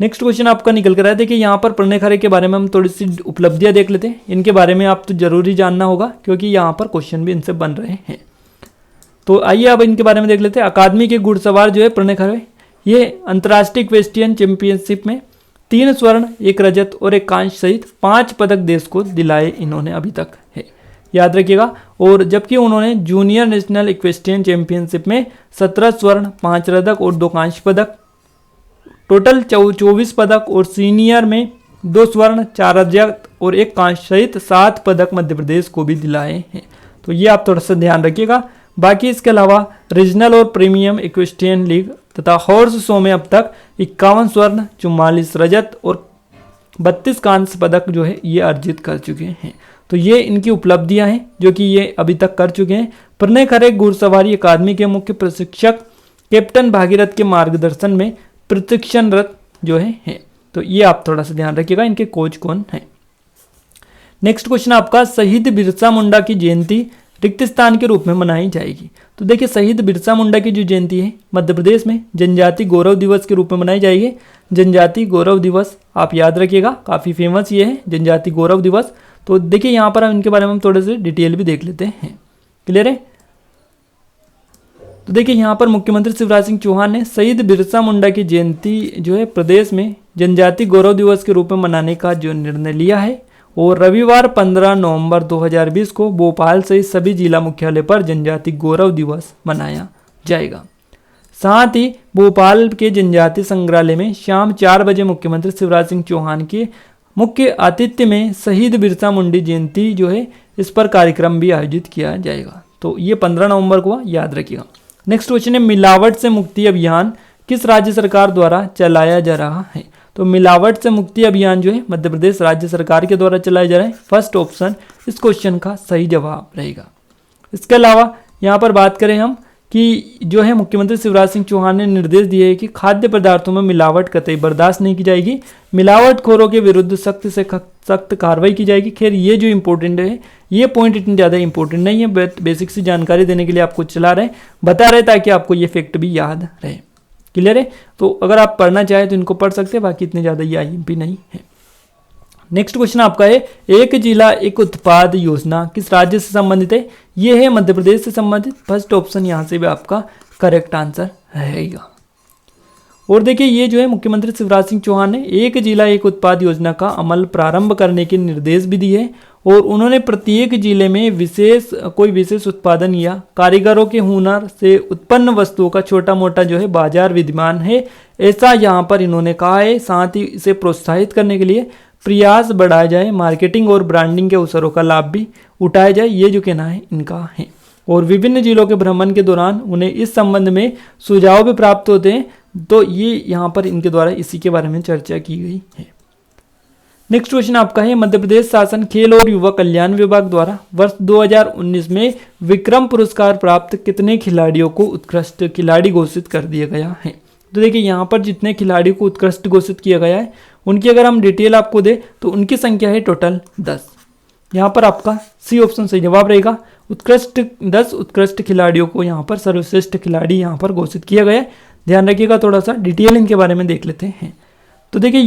[SPEAKER 1] नेक्स्ट क्वेश्चन आपका निकल कर आया। देखिए यहाँ पर प्रणय खरे के बारे में हम थोड़ी सी उपलब्धियां देख लेते हैं। इनके बारे में आप तो जरूरी जानना होगा क्योंकि यहाँ पर क्वेश्चन भी इनसे बन रहे हैं। तो आइए अब इनके बारे में देख लेते हैं। अकादमी के घुड़सवार जो है प्रणय खरे, ये अंतर्राष्ट्रीय इक्वेस्ट्रियन चैंपियनशिप में 3 स्वर्ण 1 रजत और 1 कांस्य सहित 5 पदक देश को दिलाए इन्होंने अभी तक है, याद रखिएगा। और जबकि उन्होंने जूनियर नेशनल इक्वेस्ट्रियन चैंपियनशिप में 17 स्वर्ण 5 रजत और 2 कांस्य पदक, टोटल 24 पदक, और सीनियर में 2 स्वर्ण 4 रजत और 1 कांस्य सहित 7 पदक मध्य प्रदेश को भी दिलाए हैं। तो ये आप थोड़ा सा ध्यान रखिएगा। बाकी इसके अलावा रीजनल और प्रीमियम इक्वेस्ट्रियन लीग तथा हॉर्स शो में अब तक 51 स्वर्ण 44 रजत और 32 कांस्य पदक जो है ये अर्जित कर चुके हैं। तो ये इनकी उपलब्धियां हैं जो कि ये अभी तक कर चुके हैं। प्रणय खरे घुड़सवारी अकादमी के मुख्य प्रशिक्षक कैप्टन भागीरथ के मार्गदर्शन में प्रशिक्षणरत जो है। तो ये आप थोड़ा सा ध्यान रखिएगा इनके कोच कौन है। नेक्स्ट क्वेश्चन आपका, शहीद बिरसा मुंडा की जयंती रिक्त स्थान के रूप में मनाई जाएगी। तो देखिए शहीद बिरसा मुंडा की जो जयंती है मध्य प्रदेश में जनजाति गौरव दिवस के रूप में मनाई जाएगी। जनजाति गौरव दिवस आप याद रखिएगा, काफ़ी फेमस ये है जनजाति गौरव दिवस। तो देखिए यहाँ पर हम इनके बारे में हम थोड़े से डिटेल भी देख लेते हैं। क्लियर है? तो देखिए यहाँ पर मुख्यमंत्री शिवराज सिंह चौहान ने शहीद बिरसा मुंडा की जयंती जो है प्रदेश में जनजाति गौरव दिवस के रूप में मनाने का जो निर्णय लिया है, और रविवार 15 नवंबर 2020 को भोपाल सहित सभी जिला मुख्यालय पर जनजाति गौरव दिवस मनाया जाएगा। साथ ही भोपाल के जनजाति संग्रहालय में शाम 4 बजे मुख्यमंत्री शिवराज सिंह चौहान के मुख्य आतिथ्य में शहीद बिरसा मुंडा जयंती जो है इस पर कार्यक्रम भी आयोजित किया जाएगा। तो ये 15 नवंबर को याद रखिएगा। नेक्स्ट क्वेश्चन है, मिलावट से मुक्ति अभियान किस राज्य सरकार द्वारा चलाया जा रहा है? तो मिलावट से मुक्ति अभियान जो है मध्य प्रदेश राज्य सरकार के द्वारा चलाया जा रहा है। फर्स्ट ऑप्शन इस क्वेश्चन का सही जवाब रहेगा। इसके अलावा यहाँ पर बात करें हम कि जो है मुख्यमंत्री शिवराज सिंह चौहान ने निर्देश दिए है कि खाद्य पदार्थों में मिलावट कतई बर्दाश्त नहीं की जाएगी, मिलावटखोरों के विरुद्ध सख्त से सख्त कार्रवाई की जाएगी। खैर ये जो इंपॉर्टेंट है, ये पॉइंट इतनी ज़्यादा इंपॉर्टेंट नहीं है, बेसिक सी जानकारी देने के लिए आपको चला रहे बता रहे ताकि आपको ये फैक्ट भी याद रहे। क्लियर है? तो अगर आप पढ़ना चाहें तो इनको पढ़ सकते हैं, बाकी इतने ज़्यादा ये आईएमपी नहीं है। नेक्स्ट क्वेश्चन आपका है, एक जिला एक उत्पाद योजना किस राज्य से संबंधित है? ये है मध्य प्रदेश से संबंधित। फर्स्ट ऑप्शन यहाँ से भी आपका करेक्ट आंसर रहेगा। और देखिए ये जो है मुख्यमंत्री शिवराज सिंह चौहान ने एक जिला एक उत्पाद योजना का अमल प्रारंभ करने के निर्देश भी दिए, और उन्होंने प्रत्येक जिले में कोई विशेष उत्पादन या कारीगरों के हुनर से उत्पन्न वस्तुओं का छोटा मोटा जो है बाजार विद्यमान है, ऐसा यहाँ पर इन्होंने कहा है। साथ ही इसे प्रोत्साहित करने के लिए प्रयास बढ़ाया जाए, मार्केटिंग और ब्रांडिंग के अवसरों का लाभ भी उठाया जाए, ये जो कहना है इनका है। और विभिन्न जिलों के भ्रमण के दौरान उन्हें इस संबंध में सुझाव भी प्राप्त होते हैं, तो ये यहाँ पर इनके द्वारा इसी के बारे में चर्चा की गई है। नेक्स्ट क्वेश्चन आपका है, मध्य प्रदेश शासन खेल और युवा कल्याण विभाग द्वारा वर्ष 2019 में विक्रम पुरस्कार प्राप्त कितने खिलाड़ियों को उत्कृष्ट खिलाड़ी घोषित कर दिया गया है? तो देखिए यहाँ पर जितने खिलाड़ियों को उत्कृष्ट घोषित किया गया है उनकी अगर हम डिटेल आपको दे तो उनकी संख्या है टोटल 10। यहाँ पर आपका सी ऑप्शन सही जवाब रहेगा। 10 उत्कृष्ट खिलाड़ियों को यहाँ पर सर्वश्रेष्ठ खिलाड़ी यहाँ पर घोषित किया गया है। ध्यान रखिएगा, थोड़ा सा डिटेल इनके बारे में देख लेते हैं। तो देखिए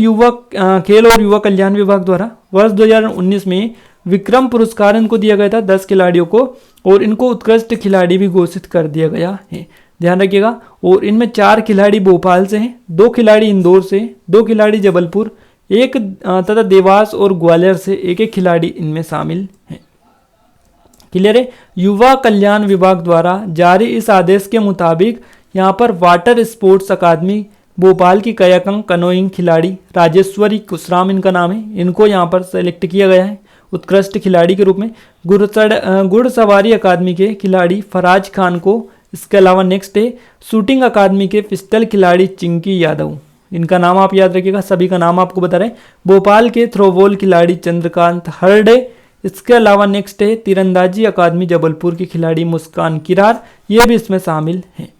[SPEAKER 1] खेल और युवा कल्याण विभाग द्वारा वर्ष 2019 में विक्रम पुरस्कार इनको दिया गया था 10 खिलाड़ियों को, और इनको उत्कृष्ट खिलाड़ी भी घोषित कर दिया गया है। ध्यान रखिएगा, और इनमें 4 खिलाड़ी भोपाल से हैं, 2 खिलाड़ी इंदौर से, 2 खिलाड़ी जबलपुर, एक तथा देवास और ग्वालियर से एक खिलाड़ी इनमें शामिल हैं। क्लियर है? युवा कल्याण विभाग द्वारा जारी इस आदेश के मुताबिक यहाँ पर वाटर स्पोर्ट्स अकादमी भोपाल की कयाकंग कनोइंग खिलाड़ी राजेश्वरी कुशराम इनका नाम है, इनको यहाँ पर सेलेक्ट किया गया है उत्कृष्ट खिलाड़ी के रूप में। घुड़सवारी अकादमी के खिलाड़ी फराज खान को, इसके अलावा नेक्स्ट है शूटिंग अकादमी के पिस्टल खिलाड़ी चिंकी यादव, इनका नाम आप याद रखिएगा, सभी का नाम आपको बता रहे हैं। भोपाल के थ्रोबॉल खिलाड़ी चंद्रकांत हरडे, इसके अलावा नेक्स्ट है तीरंदाजी अकादमी जबलपुर की खिलाड़ी मुस्कान किरार, ये भी इसमें शामिल हैं।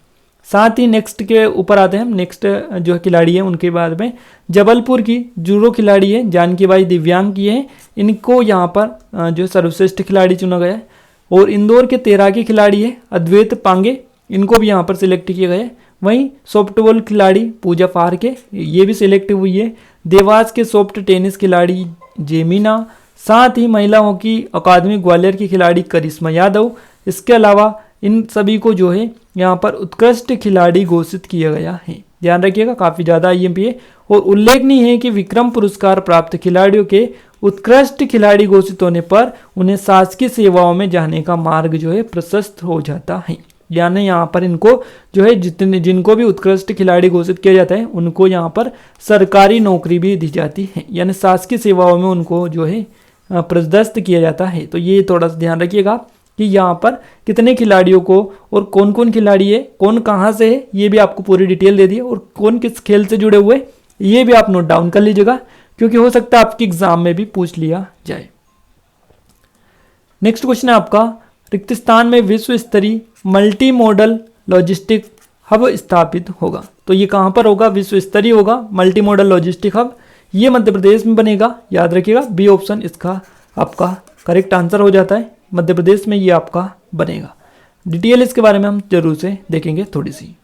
[SPEAKER 1] साथ ही नेक्स्ट के ऊपर आते हैं हम, नेक्स्ट जो खिलाड़ी है उनके बाद में जबलपुर की जूडो खिलाड़ी है जानकी बाई दिव्यांग की है, इनको यहाँ पर जो सर्वश्रेष्ठ खिलाड़ी चुना गया है। और इंदौर के तैराकी खिलाड़ी है अद्वैत पांगे, इनको भी यहाँ पर सिलेक्ट किया गया है। वहीं सॉफ्टबॉल खिलाड़ी पूजा फारके, ये भी सिलेक्ट हुई है। देवास के सॉफ्ट टेनिस खिलाड़ी जेमिना, साथ ही महिला हॉकी अकादमी ग्वालियर की खिलाड़ी करिश्मा यादव, इसके अलावा इन सभी को जो है यहाँ पर उत्कृष्ट खिलाड़ी घोषित किया गया है। ध्यान रखिएगा, काफ़ी ज़्यादा आईएमपी है। और उल्लेखनीय है कि विक्रम पुरस्कार प्राप्त खिलाड़ियों के उत्कृष्ट खिलाड़ी घोषित होने पर उन्हें शासकीय सेवाओं में जाने का मार्ग जो है प्रशस्त हो जाता है। यानी यहाँ पर इनको जो है जिनको भी उत्कृष्ट खिलाड़ी घोषित किया जाता है उनको यहाँ पर सरकारी नौकरी भी दी जाती है, यानी शासकीय सेवाओं में उनको जो है प्रशस्त किया जाता है। तो ये थोड़ा सा ध्यान रखिएगा कि यहाँ पर कितने खिलाड़ियों को और कौन कौन खिलाड़ी है, कौन कहाँ से है, ये भी आपको पूरी डिटेल दे दी है, और कौन किस खेल से जुड़े हुए ये भी आप नोट डाउन कर लीजिएगा, क्योंकि हो सकता है आपके एग्जाम में भी पूछ लिया जाए। नेक्स्ट क्वेश्चन है आपका, रिक्त स्थान में विश्व स्तरीय मल्टी मॉडल लॉजिस्टिक हब स्थापित होगा। तो ये कहाँ पर होगा? विश्व स्तरीय होगा मल्टी मॉडल लॉजिस्टिक हब, ये मध्य प्रदेश में बनेगा, याद रखिएगा। बी ऑप्शन इसका आपका करेक्ट आंसर हो जाता है। मध्य प्रदेश में ये आपका बनेगा। डिटेल इसके बारे में हम जरूर से देखेंगे थोड़ी सी।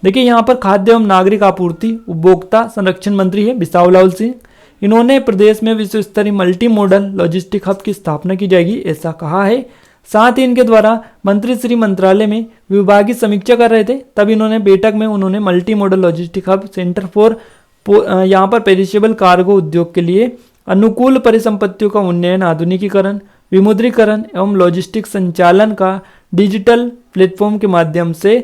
[SPEAKER 1] देखिए यहाँ पर खाद्य एवं नागरिक आपूर्ति उपभोक्ता संरक्षण मंत्री है बिसाहुलाल सिंह। इन्होंने प्रदेश में विश्व स्तरीय मल्टी मॉडल लॉजिस्टिक हब की स्थापना की जाएगी ऐसा कहा है। साथ ही इनके द्वारा मंत्री श्री मंत्रालय में विभागीय समीक्षा कर रहे थे, तब इन्होंने बैठक में उन्होंने multi modal logistic hub centre for यहाँ पर पेरिशेबल कार्गो उद्योग के लिए अनुकूल परिसंपत्तियों का उन्नयन, आधुनिकीकरण, विमुद्रीकरण एवं लॉजिस्टिक संचालन का डिजिटल प्लेटफॉर्म के माध्यम से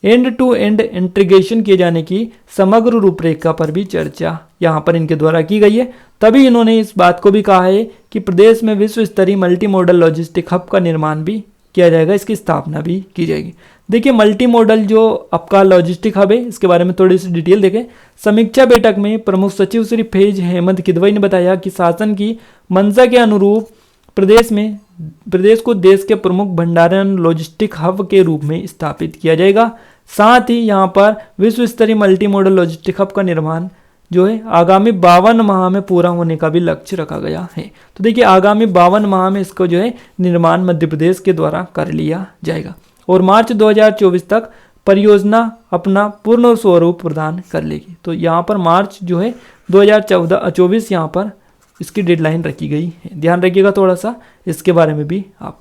[SPEAKER 1] एंड टू एंड इंटीग्रेशन किए जाने की समग्र रूपरेखा पर भी चर्चा यहाँ पर इनके द्वारा की गई है। तभी इन्होंने इस बात को भी कहा है कि प्रदेश में विश्व स्तरीय मल्टी मॉडल लॉजिस्टिक हब का निर्माण भी किया जाएगा, इसकी स्थापना भी की जाएगी। देखिए मल्टी मॉडल जो आपका लॉजिस्टिक हब है इसके बारे में थोड़ी सी डिटेल देखें। समीक्षा बैठक में प्रमुख सचिव श्री फैज अहमद किदवई ने बताया कि शासन की मंशा के अनुरूप प्रदेश को देश के प्रमुख भंडारण लॉजिस्टिक हब के रूप में स्थापित किया जाएगा। साथ ही यहाँ पर विश्व स्तरीय मल्टी मॉडल लॉजिस्टिक हब का निर्माण जो है आगामी 52 माह में पूरा होने का भी लक्ष्य रखा गया है। तो देखिए आगामी 52 माह में इसको जो है निर्माण मध्य प्रदेश के द्वारा कर लिया जाएगा और मार्च 2024 तक परियोजना अपना पूर्ण स्वरूप प्रदान कर लेगी। तो यहाँ पर मार्च जो है 2024 यहाँ पर इसकी डेडलाइन रखी गई है, ध्यान रखिएगा थोड़ा सा इसके बारे में भी आप।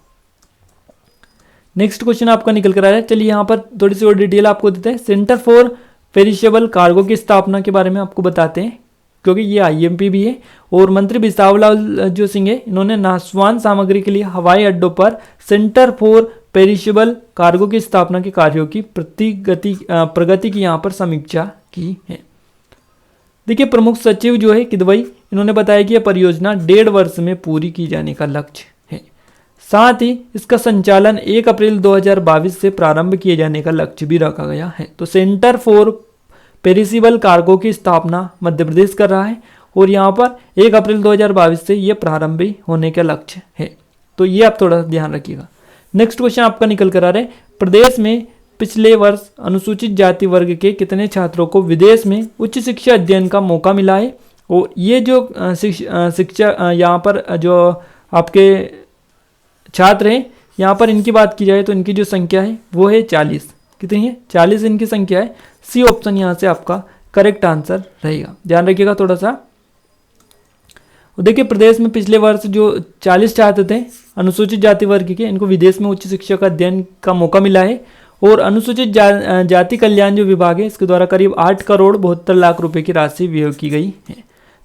[SPEAKER 1] नेक्स्ट क्वेश्चन आपका निकल कर आ रहा है, चलिए यहाँ पर थोड़ी सी और डिटेल आपको देते हैं। सेंटर फॉर पेरिशेबल कार्गो की स्थापना के बारे में आपको बताते हैं क्योंकि ये आईएमपी भी है। और मंत्री बिसाहुलाल जो सिंह है इन्होंने नाशवान सामग्री के लिए हवाई अड्डों पर सेंटर फॉर पेरिशेबल कार्गो की स्थापना के कार्यों की प्रगति की यहाँ पर समीक्षा की है। देखिए प्रमुख सचिव जो है किदवई इन्होंने बताया कि यह परियोजना 1.5 वर्ष में पूरी की जाने का लक्ष्य है। साथ ही इसका संचालन 1 अप्रैल 2022 से प्रारंभ किए जाने का लक्ष्य भी रखा गया है। तो सेंटर फॉर पेरिशेबल कार्गो की स्थापना मध्य प्रदेश कर रहा है और यहाँ पर 1 अप्रैल 2022 से ये प्रारंभ होने का लक्ष्य है। तो ये आप थोड़ा ध्यान रखिएगा। नेक्स्ट क्वेश्चन आपका निकल कर आ रहा है, प्रदेश में पिछले वर्ष अनुसूचित जाति वर्ग के कितने छात्रों को विदेश में उच्च शिक्षा अध्ययन का मौका मिला है। और ये जो शिक्षा यहाँ पर जो आपके छात्र हैं यहाँ पर इनकी बात की जाए तो इनकी जो संख्या है वो है 40। कितनी है? 40 इनकी संख्या है। सी ऑप्शन यहाँ से आपका करेक्ट आंसर रहेगा, ध्यान रखिएगा थोड़ा सा। देखिए प्रदेश में पिछले वर्ष जो 40 छात्र थे अनुसूचित जाति वर्ग के, इनको विदेश में उच्च शिक्षा का अध्ययन का मौका मिला है। और अनुसूचित जाति कल्याण जो विभाग है इसके द्वारा करीब 8 करोड़ 72 लाख रुपए की राशि व्यय की गई है,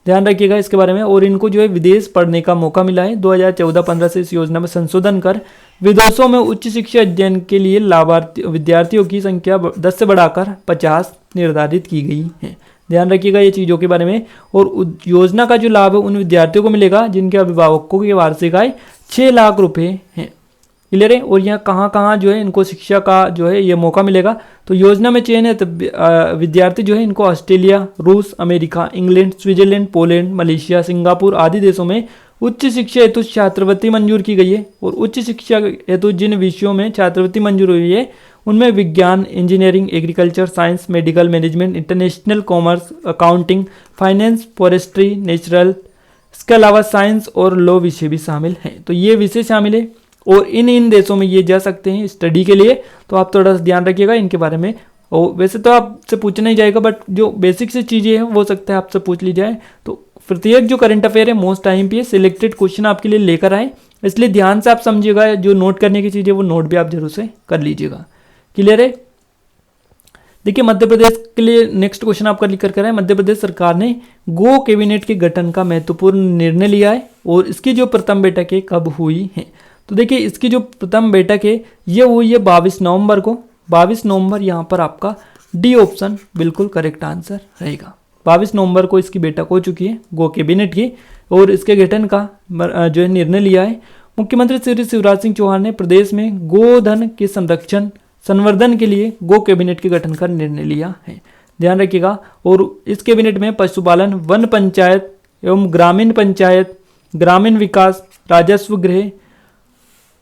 [SPEAKER 1] ध्यान रखिएगा इसके बारे में। और इनको जो है विदेश पढ़ने का मौका मिला है। 2014-15 से इस योजना में संशोधन कर विदेशों में उच्च शिक्षा अध्ययन के लिए लाभार्थी विद्यार्थियों की संख्या 10 से बढ़ाकर 50 निर्धारित की गई है, ध्यान रखिएगा ये चीज़ों के बारे में। और योजना का जो लाभ है उन विद्यार्थियों को मिलेगा जिनके अभिभावकों की वार्षिक आय 6 लाख रुपए है, क्लियर है। और यहाँ कहाँ कहाँ जो है इनको शिक्षा का जो है ये मौका मिलेगा। तो योजना में चयन है तो विद्यार्थी जो है इनको ऑस्ट्रेलिया, रूस, America, England, Switzerland, Poland, Malaysia, Singapore आदि देशों में उच्च शिक्षा हेतु छात्रवृत्ति मंजूर की गई है। और उच्च शिक्षा हेतु जिन विषयों में छात्रवृत्ति मंजूर हुई है उनमें विज्ञान, engineering, agriculture science, medical, management, international commerce, accounting, finance, forestry, natural, इसके अलावा साइंस और लॉ विषय भी शामिल हैं। तो ये विषय शामिल है और इन देशों में ये जा सकते हैं स्टडी के लिए। तो आप थोड़ा सा ध्यान रखिएगा इनके बारे में। और वैसे तो आपसे पूछना ही जाएगा बट जो बेसिक से चीज़ें हैं वो सकता है आपसे पूछ ली जाए। तो प्रत्येक जो करंट अफेयर है मोस्ट टाइम पे सिलेक्टेड क्वेश्चन आपके लिए लेकर आए, इसलिए ध्यान से आप समझिएगा। जो नोट करने की चीज़ें वो नोट भी आप जरूर से कर लीजिएगा, क्लियर है। देखिए मध्य प्रदेश के लिए नेक्स्ट क्वेश्चन आपका लिख कर है, मध्य प्रदेश सरकार ने गो कैबिनेट के गठन का महत्वपूर्ण निर्णय लिया है और इसकी जो प्रथम बैठक है कब हुई है। तो देखिए इसकी जो प्रथम बैठक है ये हुई है 22 नवंबर को। 22 नवंबर यहाँ पर आपका डी ऑप्शन बिल्कुल करेक्ट आंसर रहेगा। 22 नवंबर को इसकी बैठक हो चुकी है गो कैबिनेट की और इसके गठन का जो है निर्णय लिया है। मुख्यमंत्री श्री शिवराज सिंह चौहान ने प्रदेश में गोधन के संवर्धन के लिए गो कैबिनेट के गठन का निर्णय लिया है, ध्यान रखिएगा। और इस कैबिनेट में पशुपालन, वन पंचायत एवं ग्रामीण पंचायत, ग्रामीण विकास, राजस्व गृह,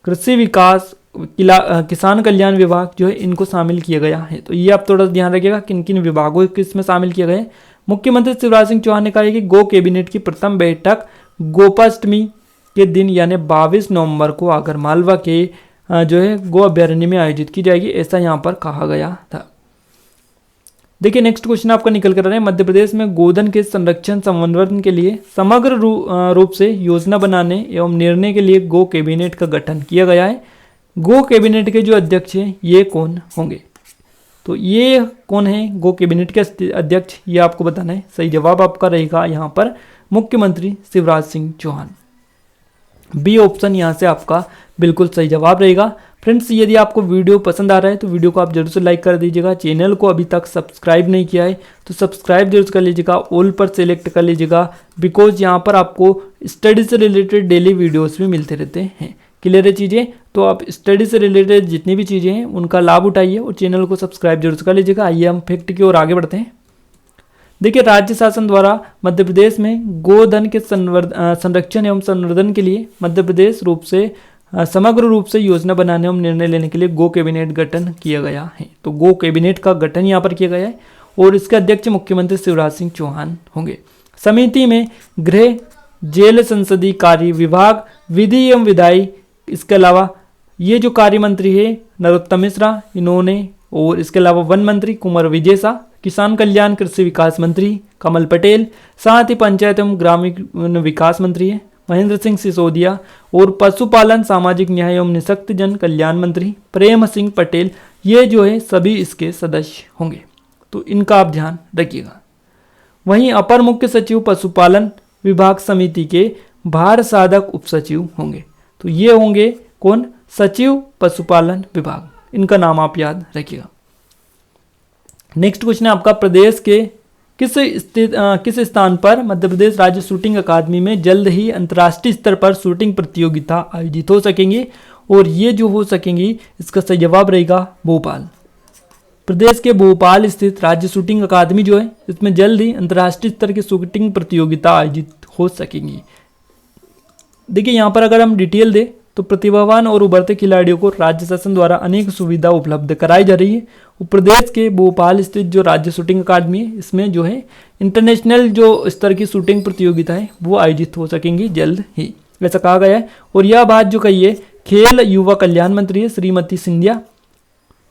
[SPEAKER 1] कृषि विकास, किसान कल्याण विभाग जो है इनको शामिल किया गया है। तो ये आप थोड़ा ध्यान रखिएगा किन किन विभागों को इसमें शामिल किया गया है। मुख्यमंत्री शिवराज सिंह चौहान ने कहा है कि गो कैबिनेट की प्रथम बैठक गोपाष्टमी के दिन यानी 22 नवंबर को आगरमालवा के जो है गो अभ्यारण्य में आयोजित की जाएगी, ऐसा यहाँ पर कहा गया था। देखिए नेक्स्ट क्वेश्चन आपका निकल कर रहा है, मध्य प्रदेश में गोधन के संरक्षण संवर्धन के लिए समग्र रूप से योजना बनाने एवं निर्णय के लिए गो कैबिनेट का गठन किया गया है। गो कैबिनेट के जो अध्यक्ष हैं ये कौन होंगे? तो ये कौन है गो कैबिनेट के अध्यक्ष, ये आपको बताना है। सही जवाब आपका रहेगा यहाँ पर मुख्यमंत्री शिवराज सिंह चौहान। बी ऑप्शन यहाँ से आपका बिल्कुल सही जवाब रहेगा। फ्रेंड्स, यदि आपको वीडियो पसंद आ रहा है तो वीडियो को आप जरूर से लाइक कर दीजिएगा। चैनल को अभी तक सब्सक्राइब नहीं किया है तो सब्सक्राइब जरूर कर लीजिएगा, ऑल पर सेलेक्ट कर लीजिएगा, बिकॉज यहाँ पर आपको स्टडी से रिलेटेड डेली वीडियोस भी मिलते रहते हैं। क्लियर है चीज़ें? तो आप स्टडी से रिलेटेड जितनी भी चीज़ें हैं उनका लाभ उठाइए और चैनल को सब्सक्राइब जरूर कर लीजिएगा। आइए हम फैक्ट की ओर आगे बढ़ते हैं। देखिए, राज्य शासन द्वारा मध्य प्रदेश में गोधन के संरक्षण एवं संवर्धन के लिए मध्य प्रदेश रूप से समग्र रूप से योजना बनाने एवं निर्णय लेने के लिए गो कैबिनेट गठन किया गया है। तो गो कैबिनेट का गठन यहाँ पर किया गया है और इसके अध्यक्ष मुख्यमंत्री शिवराज सिंह चौहान होंगे। समिति में गृह, जेल, संसदीय कार्य विभाग, विधि एवं विधायी, इसके अलावा ये जो कार्य मंत्री है नरोत्तम मिश्रा इन्होंने, और इसके अलावा वन मंत्री कुंवर विजय शाह, किसान कल्याण कृषि विकास मंत्री कमल पटेल, साथ ही पंचायत एवं ग्रामीण विकास मंत्री है महेंद्र सिंह सिसोदिया, और पशुपालन, सामाजिक न्याय एवं निःशक्त जन कल्याण मंत्री प्रेम सिंह पटेल, ये जो है सभी इसके सदस्य होंगे। तो इनका आप ध्यान रखिएगा। वहीं अपर मुख्य सचिव पशुपालन विभाग समिति के भार साधक उप सचिव होंगे। तो ये होंगे कौन? सचिव पशुपालन विभाग, इनका नाम आप याद रखिएगा। नेक्स्ट क्वेश्चन है आपका, प्रदेश के किस स्थान पर मध्य प्रदेश राज्य शूटिंग अकादमी में जल्द ही अंतर्राष्ट्रीय स्तर पर शूटिंग प्रतियोगिता आयोजित हो सकेंगी? और ये जो हो सकेंगी इसका सही जवाब रहेगा भोपाल। प्रदेश के भोपाल स्थित राज्य शूटिंग अकादमी जो है इसमें जल्द ही अंतर्राष्ट्रीय स्तर की शूटिंग प्रतियोगिता आयोजित हो सकेंगी। देखिए यहाँ पर अगर हम डिटेल दें तो प्रतिभावान और उभरते खिलाड़ियों को राज्य शासन द्वारा अनेक सुविधा उपलब्ध कराई जा रही है। प्रदेश के भोपाल स्थित जो राज्य शूटिंग अकादमी है इसमें जो है इंटरनेशनल जो स्तर की शूटिंग प्रतियोगिता है वो आयोजित हो सकेंगी जल्द ही, ऐसा कहा गया है। और यह बात जो कही है खेल युवा कल्याण मंत्री है श्रीमती सिंधिया,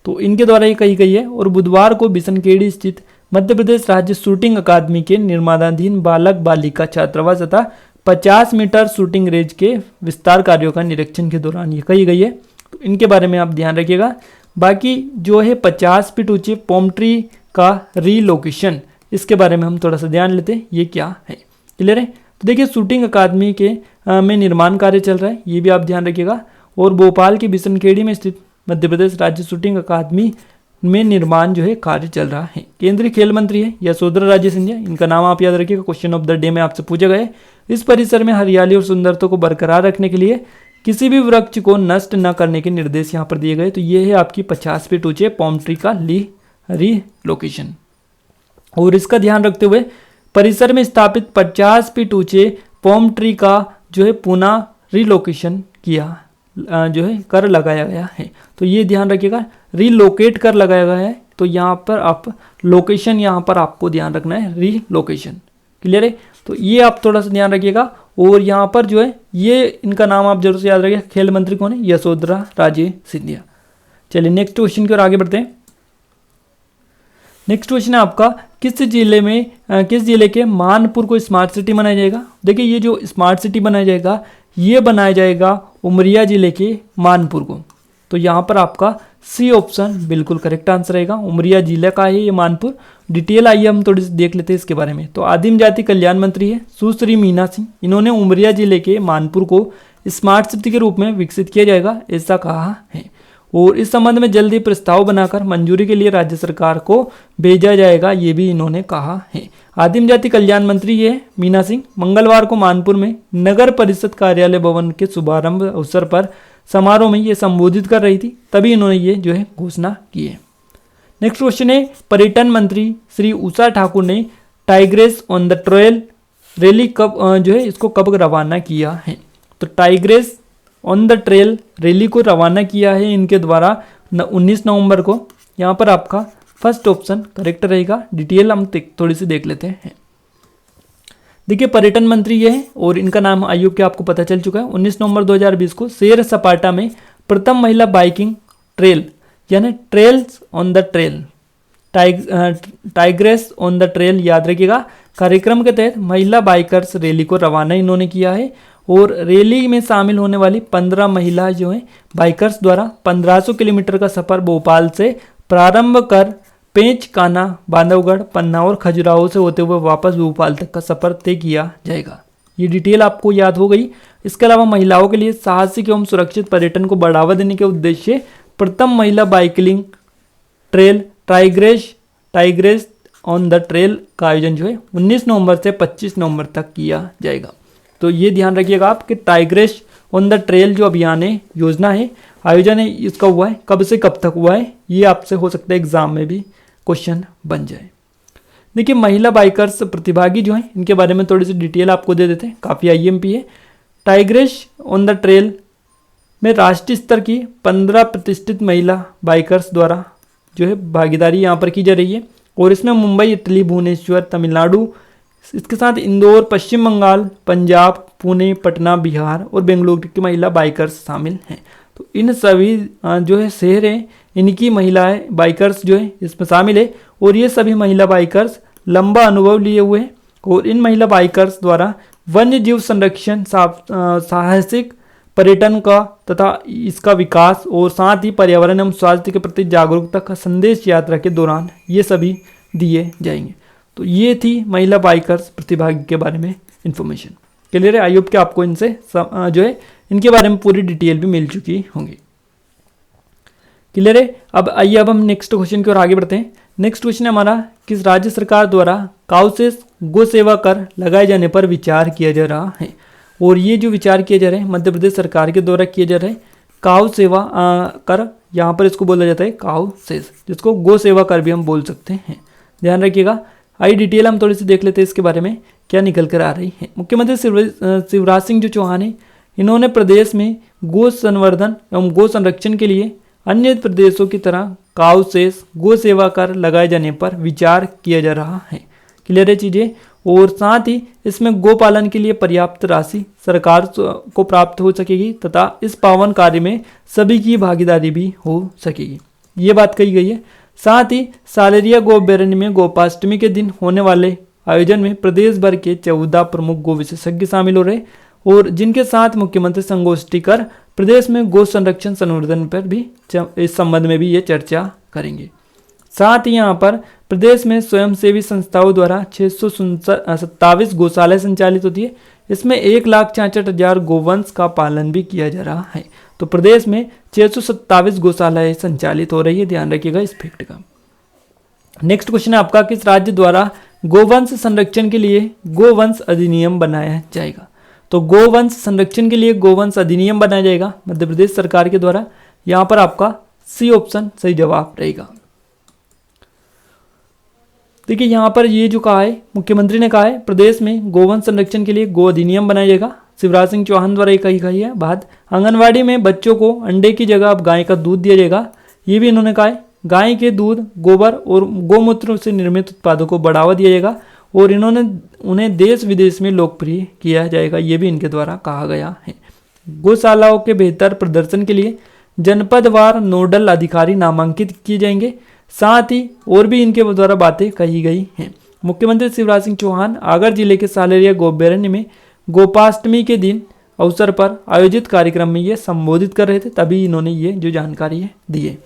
[SPEAKER 1] तो इनके द्वारा ये कही गई है। और बुधवार को बिशनखेड़ी स्थित मध्य प्रदेश राज्य शूटिंग अकादमी के निर्माणाधीन बालक बालिका छात्रावास तथा 50 मीटर शूटिंग रेंज के विस्तार कार्यों का निरीक्षण के दौरान ये कही गई है। तो इनके बारे में आप ध्यान रखिएगा। बाकी जो है 50 फीट ऊंचे पॉम ट्री का रीलोकेशन, इसके बारे में हम थोड़ा सा ध्यान लेते हैं, ये क्या है। क्लियर है? तो देखिए शूटिंग अकादमी के में निर्माण कार्य चल रहा है, ये भी आप ध्यान रखिएगा। और भोपाल के बिशनखेड़ी में स्थित मध्य प्रदेश राज्य शूटिंग अकादमी में निर्माण जो है कार्य चल रहा है। केंद्रीय खेल मंत्री है यशोधरा राजे सिंधिया, इनका नाम आप याद रखिएगा, क्वेश्चन ऑफ द डे में आपसे पूछा गया है। इस परिसर में हरियाली और सुंदरता को बरकरार रखने के लिए किसी भी वृक्ष को नष्ट न करने के निर्देश यहाँ पर दिए गए। तो ये है आपकी 50 फीट ऊंचे पॉम ट्री का रीलोकेशन। और इसका ध्यान रखते हुए परिसर में स्थापित 50 फीट ऊंचे पॉम ट्री का जो है पुनः रीलोकेशन किया जो है कर लगाया गया है। तो ये ध्यान रखिएगा, रीलोकेट कर लगाया गया है। तो यहाँ पर आप लोकेशन यहाँ पर आपको ध्यान रखना है, रीलोकेशन। क्लियर है? तो ये आप थोड़ा सा ध्यान रखिएगा। और यहाँ पर जो है ये इनका नाम आप जरूर से याद रखिएगा, खेल मंत्री कौन है? यशोधरा राजे सिंधिया। चलिए नेक्स्ट क्वेश्चन की ओर आगे बढ़ते हैं। नेक्स्ट क्वेश्चन है आपका, किस जिले के मानपुर को स्मार्ट सिटी बनाया जाएगा? देखिए ये जो स्मार्ट सिटी बनाया जाएगा ये बनाया जाएगा उमरिया जिले के मानपुर को। तो यहाँ पर आपका सी ऑप्शन बिल्कुल करेक्ट आंसर रहेगा। उमरिया जिला का है ये मानपुर। डिटेल आइए हम थोड़ी सी देख लेते हैं इसके बारे में। तो आदिम जाति कल्याण मंत्री है सुश्री मीना सिंह, इन्होंने उमरिया जिले के मानपुर को स्मार्ट सिटी के रूप में विकसित किया जाएगा, ऐसा कहा है। और इस संबंध में जल्दी प्रस्ताव बनाकर मंजूरी के लिए राज्य सरकार को भेजा जाएगा, ये भी इन्होंने कहा है। आदिम जाति कल्याण मंत्री ये मीना सिंह मंगलवार को मानपुर में नगर परिषद कार्यालय भवन के शुभारंभ अवसर पर समारोह में ये संबोधित कर रही थी, तभी इन्होंने ये जो है घोषणा की है। नेक्स्ट क्वेश्चन है, पर्यटन मंत्री श्री उषा ठाकुर ने tigress on the trail rally कब जो है इसको कब रवाना किया है? तो tigress on the trail rally को रवाना किया है इनके द्वारा 19 नवंबर को। यहाँ पर आपका फर्स्ट ऑप्शन करेक्ट रहेगा। डिटेल हम थोड़ी सी देख लेते हैं। देखिए पर्यटन मंत्री ये है और इनका नाम आयोग के आपको पता चल चुका है। 19 नवंबर 2020 को सेर सपाटा में प्रथम महिला बाइकिंग ट्रेल यानी trails on the trail tigress on the trail याद रखिएगा कार्यक्रम के तहत महिला बाइकर्स रैली को रवाना इन्होंने किया है और रैली में शामिल होने वाली 15 महिला जो हैं बाइकर्स द्वारा 1500 किलोमीटर का सफर भोपाल से प्रारंभ कर पेंच काना बांधवगढ़ पन्ना और खजुराहो से होते हुए वापस भोपाल तक का सफर तय किया जाएगा। ये डिटेल आपको याद हो गई। इसके अलावा महिलाओं के लिए साहसिक एवं सुरक्षित पर्यटन को बढ़ावा देने के उद्देश्य प्रथम महिला biking trail tigress on the trail का आयोजन जो है 19 नवंबर से 25 नवंबर तक किया जाएगा। तो ये ध्यान रखिएगा आप कि टाइग्रेस ऑन द ट्रेल जो अभियान है, योजना है, आयोजन है, इसका हुआ है, कब से कब तक हुआ है, ये आपसे हो सकता है एग्जाम में भी क्वेश्चन बन जाए। देखिए महिला बाइकर्स प्रतिभागी जो हैं इनके बारे में थोड़ी सी डिटेल आपको दे देते हैं, काफ़ी आईएमपी है। टाइग्रेस ऑन द ट्रेल में राष्ट्रीय स्तर की 15 प्रतिष्ठित महिला बाइकर्स द्वारा जो है भागीदारी यहाँ पर की जा रही है और इसमें मुंबई, इटली, भुवनेश्वर, तमिलनाडु, इसके साथ इंदौर, पश्चिम बंगाल, पंजाब, पुणे, पटना, बिहार और बेंगलुरु की महिला बाइकर्स शामिल हैं। तो इन सभी जो है शहर हैं इनकी महिलाएं बाइकर्स जो है इसमें शामिल है और ये सभी महिला बाइकर्स लंबा अनुभव लिए हुए हैं और इन महिला बाइकर्स द्वारा वन्य जीव संरक्षण, साहसिक पर्यटन का तथा इसका विकास और साथ ही पर्यावरण एवं स्वास्थ्य के प्रति जागरूकता का संदेश यात्रा के दौरान ये सभी दिए जाएंगे। तो ये थी महिला बाइकर्स प्रतिभागी के बारे में इन्फॉर्मेशन। क्लियर है? आई होप कि आपको इनसे जो है इनके बारे में पूरी डिटेल भी मिल चुकी होंगी। क्लियर है? अब हम नेक्स्ट क्वेश्चन की ओर आगे बढ़ते हैं। नेक्स्ट क्वेश्चन है हमारा, किस राज्य सरकार द्वारा काउसेस गो सेवा कर लगाए जाने पर विचार किया जा रहा है? और ये जो विचार किया जा रहा है मध्य प्रदेश सरकार के द्वारा किया जा रहा है काउ सेवा कर, यहाँ पर इसको बोला जाता है काउ सेस, जिसको गो सेवा कर भी हम बोल सकते हैं। ध्यान रखिएगा। आई डिटेल हम थोड़ी सी देख लेते हैं इसके बारे में क्या निकल कर आ रही है। मुख्यमंत्री शिवराज सिंह जो चौहान है इन्होंने प्रदेश में गो संवर्धन एवं गो संरक्षण के लिए अन्य प्रदेशों की तरह काउ सेस गो सेवा कर लगाए जाने पर विचार किया जा रहा है। क्लियर है चीज़ें? और साथ ही इसमें गो पालन के लिए पर्याप्त राशि सरकार को प्राप्त हो सकेगी तथा इस पावन कार्य में सभी की भागीदारी भी हो सकेगी, ये बात कही गई है। साथ ही सालेरिया गो अभ्यारण्य में गोपाष्टमी के दिन होने वाले आयोजन में प्रदेश भर के 14 प्रमुख गो विशेषज्ञ शामिल हो रहे और जिनके साथ मुख्यमंत्री संगोष्ठी कर प्रदेश में गो संरक्षण संवर्धन पर भी इस संबंध में भी ये चर्चा करेंगे। साथ ही यहाँ पर प्रदेश में स्वयंसेवी संस्थाओं द्वारा 627 गौशालाएं संचालित होती है। इसमें 1,66,000 गोवंश का पालन भी किया जा रहा है। तो प्रदेश में 627 गौशालाएं संचालित हो रही है, ध्यान रखिएगा इस फैक्ट का। नेक्स्ट क्वेश्चन है आपका, किस राज्य द्वारा गोवंश संरक्षण के लिए गोवंश अधिनियम बनाया जाएगा? तो गोवंश संरक्षण के लिए गोवंश अधिनियम बनाया जाएगा मध्य प्रदेश सरकार के द्वारा। यहाँ पर आपका सी ऑप्शन सही जवाब रहेगा। देखिए यहाँ पर ये जो कहा है मुख्यमंत्री ने कहा है प्रदेश में गोवंश संरक्षण के लिए गो अधिनियम बनाया जाएगा। शिवराज सिंह चौहान द्वारा एक कही है बात। आंगनवाड़ी में बच्चों को अंडे की जगह अब गाय का दूध दिया जाएगा, ये भी इन्होंने कहा है। गाय के दूध, गोबर और गोमूत्र से निर्मित उत्पादों को बढ़ावा दिया जाएगा और इन्होंने उन्हें देश विदेश में लोकप्रिय किया जाएगा, ये भी इनके द्वारा कहा गया है। गौशालाओं के बेहतर प्रदर्शन के लिए जनपदवार नोडल अधिकारी नामांकित किए जाएंगे। साथ ही और भी इनके द्वारा बातें कही गई हैं। मुख्यमंत्री शिवराज सिंह चौहान आगर जिले के सालेरिया गो अभ्यारण्य में गोपाष्टमी के दिन अवसर पर आयोजित कार्यक्रम में ये संबोधित कर रहे थे, तभी इन्होंने ये जो जानकारी है दी है।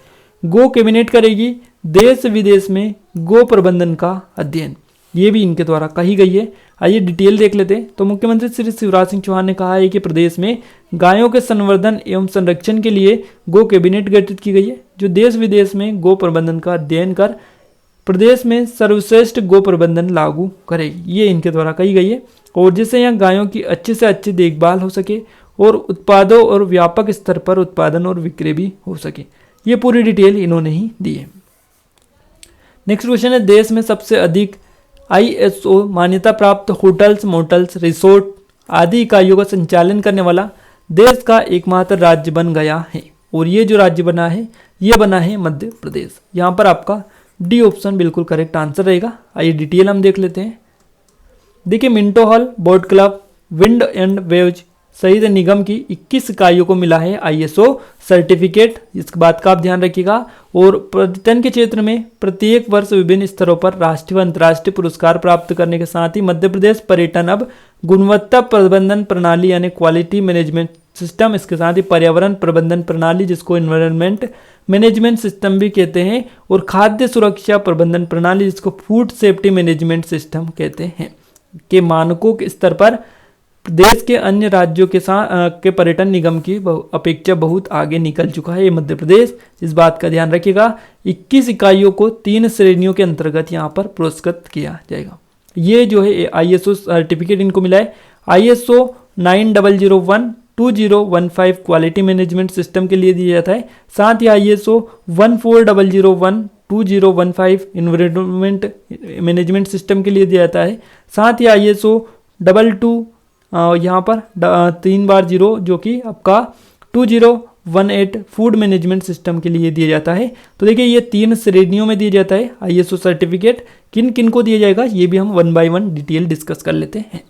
[SPEAKER 1] गो कैबिनेट करेगी देश विदेश में गो प्रबंधन का अध्ययन, ये भी इनके द्वारा कही गई है। आइए डिटेल देख लेते हैं। तो मुख्यमंत्री श्री शिवराज सिंह चौहान ने कहा है कि प्रदेश में गायों के संवर्धन एवं संरक्षण के लिए गो कैबिनेट गठित की गई है, जो देश विदेश में गो प्रबंधन का अध्ययन कर प्रदेश में सर्वश्रेष्ठ गो प्रबंधन लागू करेगी, ये इनके द्वारा कही गई है। और जिससे यहाँ गायों की अच्छे से अच्छी देखभाल हो सके और उत्पादों और व्यापक स्तर पर उत्पादन और विक्रय भी हो सके, ये पूरी डिटेल इन्होंने ही दी है। नेक्स्ट क्वेश्चन है, देश में सबसे अधिक ISO मान्यता प्राप्त होटल्स, मोटल्स, रिसोर्ट आदि इकाइयों का संचालन करने वाला देश का एकमात्र राज्य बन गया है। और ये जो राज्य बना है ये बना है मध्य प्रदेश। यहाँ पर आपका डी ऑप्शन बिल्कुल करेक्ट आंसर रहेगा। आइए डिटेल हम देख लेते हैं। देखिए Minto hall, boat club, wind and waves सहित निगम की 21 इकाइयों को मिला है आईएसओ सर्टिफिकेट। इस बात का आप ध्यान रखिएगा। और पर्यटन के क्षेत्र में प्रत्येक वर्ष विभिन्न स्तरों पर राष्ट्रीय व अंतर्राष्ट्रीय पुरस्कार प्राप्त करने के साथ ही मध्य प्रदेश पर्यटन अब गुणवत्ता प्रबंधन प्रणाली यानी क्वालिटी मैनेजमेंट सिस्टम, इसके साथ ही पर्यावरण प्रबंधन प्रणाली जिसको एनवायरनमेंट मैनेजमेंट सिस्टम भी कहते हैं, और खाद्य सुरक्षा प्रबंधन प्रणाली जिसको फूड सेफ्टी मैनेजमेंट सिस्टम कहते हैं, के मानकों के स्तर पर देश के अन्य राज्यों के साथ के पर्यटन निगम की अपेक्षा बहुत आगे निकल चुका है ये मध्य प्रदेश। इस बात का ध्यान रखिएगा। 21 इकाइयों को 3 श्रेणियों के अंतर्गत यहाँ पर पुरस्कृत किया जाएगा। ये जो है आईएसओ सर्टिफिकेट इनको मिला है। आईएसओ 9001-2015 क्वालिटी मैनेजमेंट सिस्टम के लिए दिया जाता है। साथ ही आईएसओ 14001-2015 एनवायरनमेंट मैनेजमेंट सिस्टम के लिए दिया जाता है। साथ ही आईएसओ 22 यहाँ पर 3/0 जो कि आपका 2018 फूड मैनेजमेंट सिस्टम के लिए दिया जाता है। तो देखिए ये 3 श्रेणियों में दिया जाता है आईएसओ सर्टिफिकेट। किन किन को दिया जाएगा ये भी हम 1 बाय 1 डिटेल डिस्कस कर लेते हैं।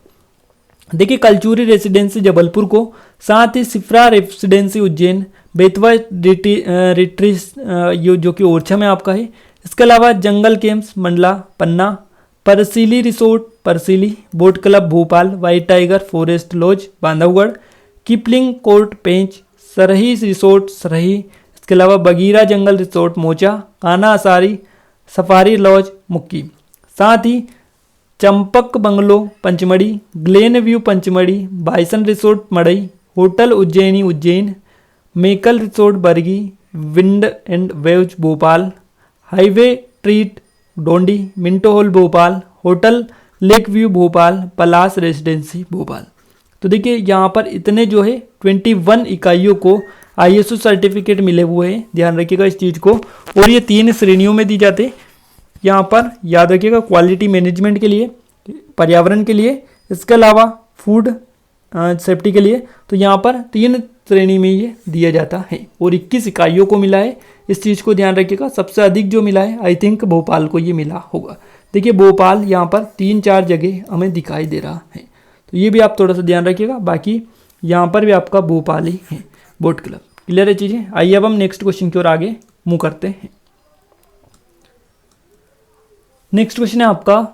[SPEAKER 1] देखिए कल्चूरी रेसिडेंसी जबलपुर को, साथ ही सिफ्रा रेसिडेंसी उज्जैन, बेतवा रिट्रीस जो कि ओरछा में आपका है। इसके अलावा jungle camps Mandla Panna, Parsili resort Parsili, boat club Bhopal, white tiger forest lodge Bandhavgarh, Kipling court Pench, Sarhi resort Sarhi, इसके अलावा बगीरा जंगल रिसोर्ट मोचा, काना असारी सफारी लॉज मुक्की। साथ ही Champak bungalow Pachmarhi, glen view Pachmarhi, bison resort Madai, hotel Ujjaini Ujjain, Mekal resort Bargi, wind and waves Bhopal, highway treat Dondi, Minto hall Bhopal, hotel lake view Bhopal, Palash residency Bhopal. तो देखिए यहाँ पर इतने जो है 21 इकाइयों को आईएसओ सर्टिफिकेट मिले हुए हैं, ध्यान रखिएगा इस चीज़ को। और ये 3 श्रेणियों में दी जाते, यहाँ पर याद रखिएगा क्वालिटी मैनेजमेंट के लिए, पर्यावरण के लिए, इसके अलावा फूड सेफ्टी के लिए। तो यहाँ पर 3 श्रेणी में ये दिया जाता है और 21 इकाइयों को मिला है। इस चीज़ को ध्यान रखिएगा। सबसे अधिक जो मिला है आई थिंक भोपाल को ये मिला होगा। देखिए भोपाल यहाँ पर 3-4 जगह हमें दिखाई दे रहा है, तो ये भी आप थोड़ा सा ध्यान रखिएगा। बाकी यहाँ पर भी आपका भोपाल ही है बोट क्लब। क्लियर है चीज़ें। आइए अब हम नेक्स्ट क्वेश्चन की ओर आगे मूव करते हैं। नेक्स्ट क्वेश्चन है आपका,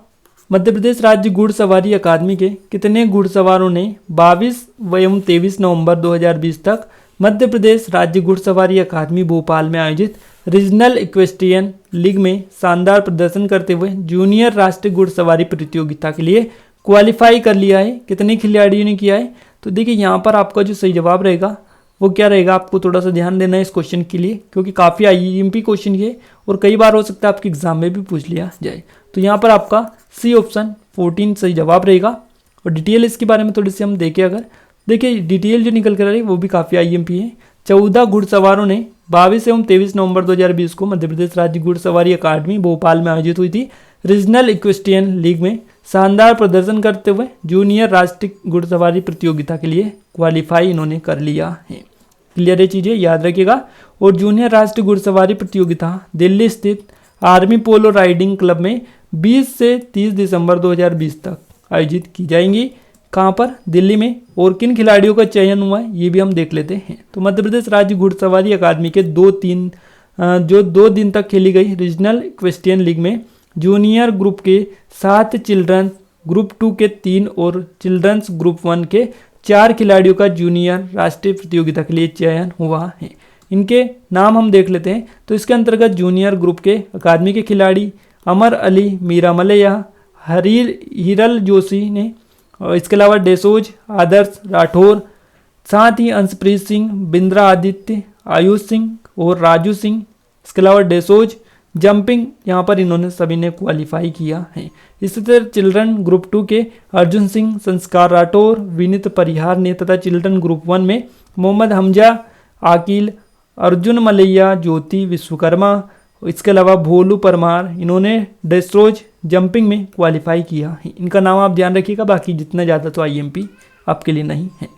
[SPEAKER 1] मध्य प्रदेश राज्य घुड़सवारी अकादमी के कितने घुड़सवारों ने 22 एवं 23 नवंबर 2020 तक मध्य प्रदेश राज्य घुड़सवारी अकादमी भोपाल में आयोजित रीजनल इक्वेस्ट्रियन लीग में शानदार प्रदर्शन करते हुए जूनियर राष्ट्रीय घुड़सवारी प्रतियोगिता के लिए क्वालिफाई कर लिया है? कितने खिलाड़ियों ने किया है? तो देखिए यहाँ पर आपका जो सही जवाब रहेगा वो क्या रहेगा, आपको थोड़ा सा ध्यान देना है इस क्वेश्चन के लिए, क्योंकि काफ़ी आईएमपी क्वेश्चन है और कई बार हो सकता है आपके एग्जाम में भी पूछ लिया जाए। तो यहाँ पर आपका सी ऑप्शन 14 सही जवाब रहेगा। और डिटेल इसके बारे में थोड़ी सी हम देखें, अगर देखिए डिटेल जो निकल कर रही है वो भी काफ़ी आईएमपी है। 14 घुड़सवारों ने 22 एवं 23 नवंबर 2020 को मध्य प्रदेश राज्य घुड़सवारी अकादमी भोपाल में आयोजित हुई थी रीजनल इक्वेस्ट्रियन लीग में शानदार प्रदर्शन करते हुए जूनियर राष्ट्रीय घुड़सवारी प्रतियोगिता के लिए क्वालिफाई इन्होंने कर लिया है। क्लियर है चीज़ें, याद रखिएगा। और जूनियर राष्ट्रीय घुड़सवारी प्रतियोगिता दिल्ली स्थित आर्मी पोलो राइडिंग क्लब में 20 से 30 दिसंबर 2020 तक आयोजित की जाएंगी। कहाँ पर? दिल्ली में। और किन खिलाड़ियों का चयन हुआ है ये भी हम देख लेते हैं। तो मध्य प्रदेश राज्य घुड़सवारी अकादमी के 2 दिन तक खेली गई रीजनल इक्वेस्ट्रियन लीग में जूनियर ग्रुप के 7 चिल्ड्रंस, ग्रुप 2 के 3 और चिल्ड्रंस ग्रुप 1 के 4 खिलाड़ियों का जूनियर राष्ट्रीय प्रतियोगिता के लिए चयन हुआ है। इनके नाम हम देख लेते हैं। तो इसके अंतर्गत जूनियर ग्रुप के अकादमी के खिलाड़ी अमर अली, मीरा मलैया, हिरल जोशी ने, और इसके अलावा डेसोज, आदर्श राठौर, साथ ही अंशप्रीत सिंह, बिंद्रा आदित्य, आयुष सिंह और राजू सिंह। इसके अलावा डेसोज जंपिंग यहाँ पर इन्होंने सभी ने क्वालिफाई किया है। इसी तरह चिल्ड्रन ग्रुप 2 के अर्जुन सिंह, संस्कार राठौर, विनीत परिहार ने तथा चिल्ड्रन ग्रुप 1 में मोहम्मद हमजा, आकिल, अर्जुन मलैया, ज्योति विश्वकर्मा, इसके अलावा भोलू परमार, इन्होंने डेस्ट्रोज जंपिंग में क्वालिफाई किया है। इनका नाम आप ध्यान रखिएगा, बाकी जितना ज़्यादा तो आईएमपी आपके लिए नहीं है।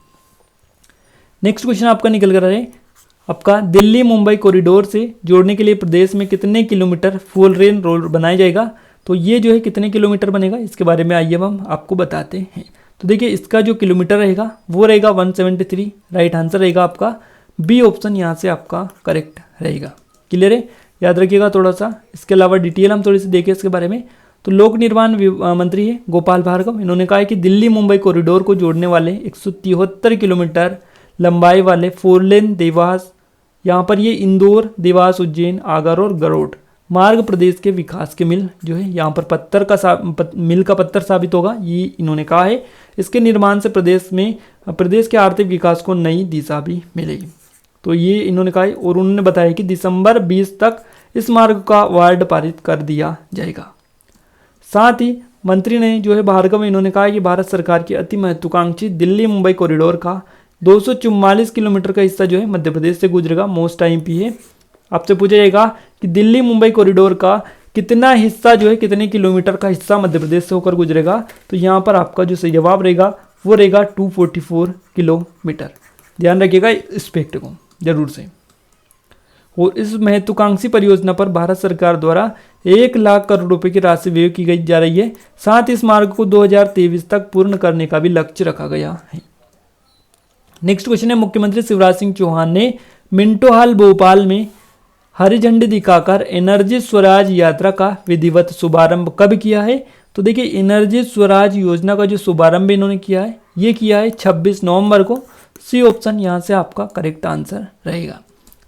[SPEAKER 1] नेक्स्ट क्वेश्चन आपका निकल कर रहा है आपका, दिल्ली मुंबई कॉरिडोर से जोड़ने के लिए प्रदेश में कितने किलोमीटर फोर लेन रोड बनाया जाएगा? तो ये जो है कितने किलोमीटर बनेगा, इसके बारे में आइए हम आपको बताते हैं। तो देखिए इसका जो किलोमीटर रहेगा वो रहेगा 173। राइट आंसर रहेगा आपका बी ऑप्शन, यहाँ से आपका करेक्ट रहेगा। क्लियर है, याद रखिएगा थोड़ा सा। इसके अलावा डिटेल हम थोड़ी सी देखें इसके बारे में। तो लोक निर्माण मंत्री है गोपाल भार्गव, इन्होंने कहा है कि दिल्ली मुंबई कॉरिडोर को जोड़ने वाले 173 किलोमीटर लंबाई वाले 4 लेन देवास, यहाँ पर ये इंदौर, देवास, उज्जैन, आगर और गरुड़ मार्ग प्रदेश के विकास के मिल जो है यहाँ पर मिल का पत्थर साबित होगा, ये इन्होंने कहा है। इसके निर्माण से प्रदेश के आर्थिक विकास को नई दिशा भी मिलेगी, तो ये इन्होंने कहा है। और उन्होंने बताया कि दिसंबर 20 तक इस मार्ग का वार्ड पारित कर दिया जाएगा। साथ ही मंत्री ने जो है भार्गव, इन्होंने कहा कि भारत सरकार की अति महत्वाकांक्षी दिल्ली मुंबई कॉरिडोर का 244 किलोमीटर का हिस्सा जो है मध्य प्रदेश से गुजरेगा। मोस्ट आईएमपी है, आपसे पूछा जाएगा कि दिल्ली मुंबई कॉरिडोर का कितना हिस्सा जो है, कितने किलोमीटर का हिस्सा मध्य प्रदेश से होकर गुजरेगा, तो यहाँ पर आपका जो सही जवाब रहेगा वो रहेगा 244 किलोमीटर। ध्यान रखिएगा इस फैक्ट को जरूर से। और इस महत्वाकांक्षी परियोजना पर भारत सरकार द्वारा 1 लाख करोड़ रुपए की राशि व्यय की गई जा रही है। साथ ही इस मार्ग को 2023 तक पूर्ण करने का भी लक्ष्य रखा गया है। नेक्स्ट क्वेश्चन है, मुख्यमंत्री शिवराज सिंह चौहान ने मिंटो हॉल भोपाल में हरी झंडी दिखाकर एनर्जी स्वराज यात्रा का विधिवत शुभारंभ कब किया है? तो देखिए एनर्जी स्वराज योजना का जो शुभारंभ इन्होंने किया है, ये किया है 26 नवंबर को। सी ऑप्शन यहाँ से आपका करेक्ट आंसर रहेगा।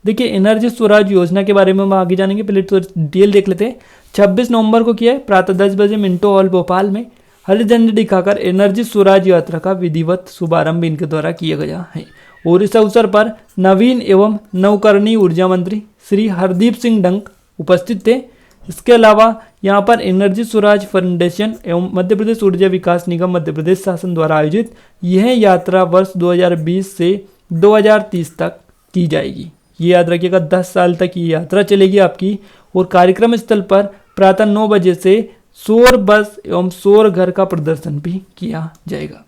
[SPEAKER 1] देखिए एनर्जी स्वराज योजना के बारे में हम आगे जानेंगे, पहले तो डिटेल देख लेते हैं। 26 नवंबर को किया है, प्रातः 10 बजे मिंटो हॉल भोपाल में हरी झंडी दिखाकर एनर्जी स्वराज यात्रा का विधिवत शुभारंभ इनके द्वारा किया गया है। और इस अवसर पर नवीन एवं नवकरणीय ऊर्जा मंत्री श्री हरदीप सिंह डंक उपस्थित थे। इसके अलावा यहाँ पर एनर्जी स्वराज फाउंडेशन एवं मध्य प्रदेश ऊर्जा विकास निगम मध्य प्रदेश शासन द्वारा आयोजित यह यात्रा वर्ष 2020 से 2030 तक की जाएगी। ये याद रखिएगा 10 साल तक ये यात्रा चलेगी आपकी। और कार्यक्रम स्थल पर प्रातः 9 बजे से सौर बस एवं सौर घर का प्रदर्शन भी किया जाएगा।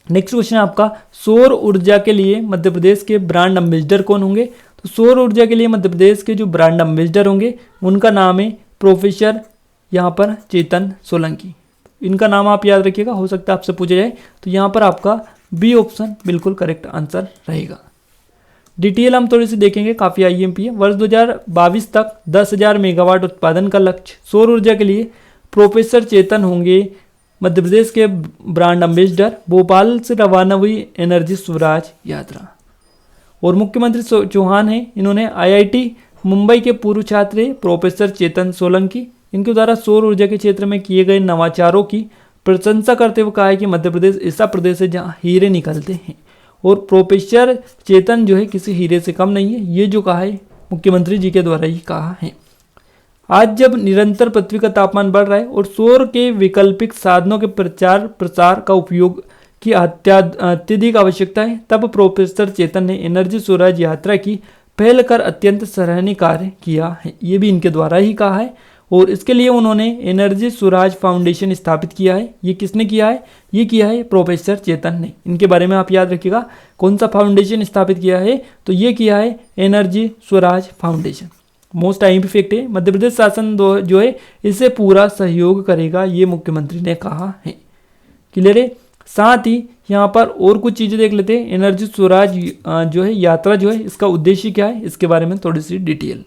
[SPEAKER 1] नेक्स्ट क्वेश्चन आपका, सौर ऊर्जा के लिए मध्य प्रदेश के ब्रांड एम्बेसडर कौन होंगे? तो सौर ऊर्जा के लिए मध्य प्रदेश के जो ब्रांड एम्बेसडर होंगे उनका नाम है प्रोफेसर यहाँ पर चेतन सोलंकी। इनका नाम आप याद रखिएगा, हो सकता है आपसे पूछा जाए, तो यहाँ पर आपका बी ऑप्शन बिल्कुल करेक्ट आंसर रहेगा। डिटेल हम थोड़ी सी देखेंगे, काफ़ी आईएमपी है। वर्ष 2022 तक 10,000 मेगावाट उत्पादन का लक्ष्य। सौर ऊर्जा के लिए प्रोफेसर चेतन होंगे मध्य प्रदेश के ब्रांड एम्बेसडर। भोपाल से रवाना हुई एनर्जी स्वराज यात्रा। और मुख्यमंत्री चौहान हैं, इन्होंने आईआईटी मुंबई के पूर्व छात्र प्रोफेसर चेतन सोलंकी, इनके द्वारा सौर ऊर्जा के क्षेत्र में किए गए नवाचारों की प्रशंसा करते हुए कहा है कि मध्य प्रदेश ऐसा प्रदेश है जहाँ हीरे निकलते हैं। और प्रोफेसर चेतन जो है किसी हीरे से कम नहीं है, ये जो कहा है मुख्यमंत्री जी के द्वारा ही कहा है। आज जब निरंतर पृथ्वी का तापमान बढ़ रहा है और सौर के वैकल्पिक साधनों के प्रचार प्रसार का उपयोग की अत्यधिक आवश्यकता है, तब प्रोफेसर चेतन ने एनर्जी स्वराज यात्रा की पहल कर अत्यंत सराहनीय कार्य किया है। ये भी इनके द्वारा ही कहा है। और इसके लिए उन्होंने एनर्जी स्वराज फाउंडेशन स्थापित किया है। ये किसने किया है? ये किया है प्रोफेसर चेतन ने। इनके बारे में आप याद रखिएगा, कौन सा फाउंडेशन स्थापित किया है? तो ये किया है energy Swaraj foundation. Most IMP fact है, मध्य प्रदेश शासन जो है इसे पूरा सहयोग करेगा, ये मुख्यमंत्री ने कहा है। क्लियर है। साथ ही यहाँ पर और कुछ चीज़ें देख लेते हैं। एनर्जी स्वराज जो है यात्रा जो है इसका उद्देश्य क्या है, इसके बारे में थोड़ी सी डिटेल।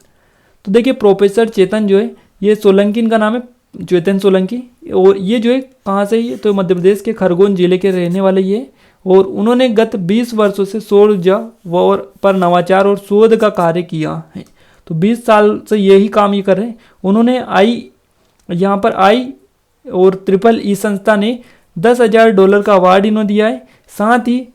[SPEAKER 1] तो देखिए प्रोफेसर चेतन जो है, ये सोलंकी इनका नाम है, चेतन सोलंकी। और ये जो है कहाँ से ही, तो मध्य प्रदेश के खरगोन जिले के रहने वाले ये। और उन्होंने गत 20 वर्षों से सौर ऊर्जा पर नवाचार और शोध का कार्य किया है। तो 20 साल से यही काम ये कर रहे हैं। उन्होंने यहाँ पर आई और EEE संस्था ने $10,000 का अवार्ड इन्होंने दिया है। साथ ही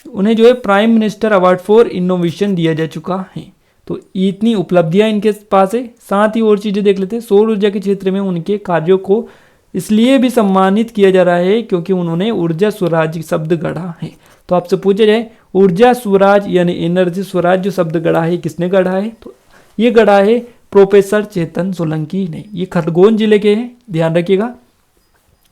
[SPEAKER 1] उन्हें जो है prime minister award for innovation दिया जा चुका है। तो इतनी उपलब्धियां इनके पास है। साथ ही और चीज़ें देख लेते हैं। सौर ऊर्जा के क्षेत्र में उनके कार्यों को इसलिए भी सम्मानित किया जा रहा है क्योंकि उन्होंने ऊर्जा स्वराज शब्द गढ़ा है। तो आपसे पूछा जाए ऊर्जा स्वराज यानी एनर्जी स्वराज जो शब्द गढ़ा है किसने गढ़ा है? तो ये गढ़ा है प्रोफेसर चेतन सोलंकी ने। ये खरगोन जिले के हैं, ध्यान रखिएगा।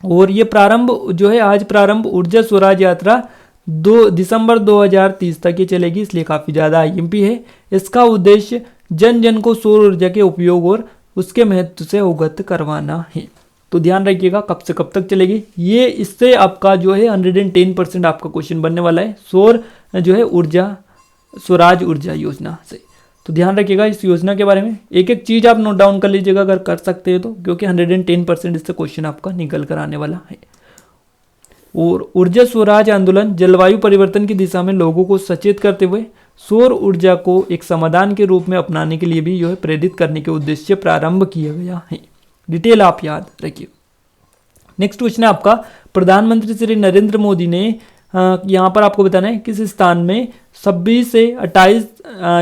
[SPEAKER 1] और ये प्रारंभ जो है आज प्रारंभ ऊर्जा स्वराज यात्रा 2 दिसंबर 2030 तक ये चलेगी, इसलिए काफ़ी ज़्यादा आईएमपी है। इसका उद्देश्य जन जन को सौर ऊर्जा के उपयोग और उसके महत्व से अवगत करवाना है। तो ध्यान रखिएगा कब से कब तक चलेगी ये, इससे आपका जो है 110% आपका क्वेश्चन बनने वाला है सौर जो है ऊर्जा, स्वराज ऊर्जा योजना से। तो ध्यान रखिएगा इस योजना के बारे में, एक एक चीज आप नोट डाउन कर लीजिएगा अगर कर सकते हैं तो, क्योंकि 110% इससे क्वेश्चन आपका निकल कर आने वाला है। और ऊर्जा स्वराज आंदोलन जलवायु परिवर्तन की दिशा में लोगों को सचेत करते हुए सौर ऊर्जा को एक समाधान के रूप में अपनाने के लिए भी जो है प्रेरित करने के उद्देश्य से प्रारंभ किया गया है। डिटेल आप याद रखिए। नेक्स्ट क्वेश्चन है आपका, प्रधानमंत्री श्री नरेंद्र मोदी ने यहाँ पर आपको बताना है किस स्थान में 26 से 28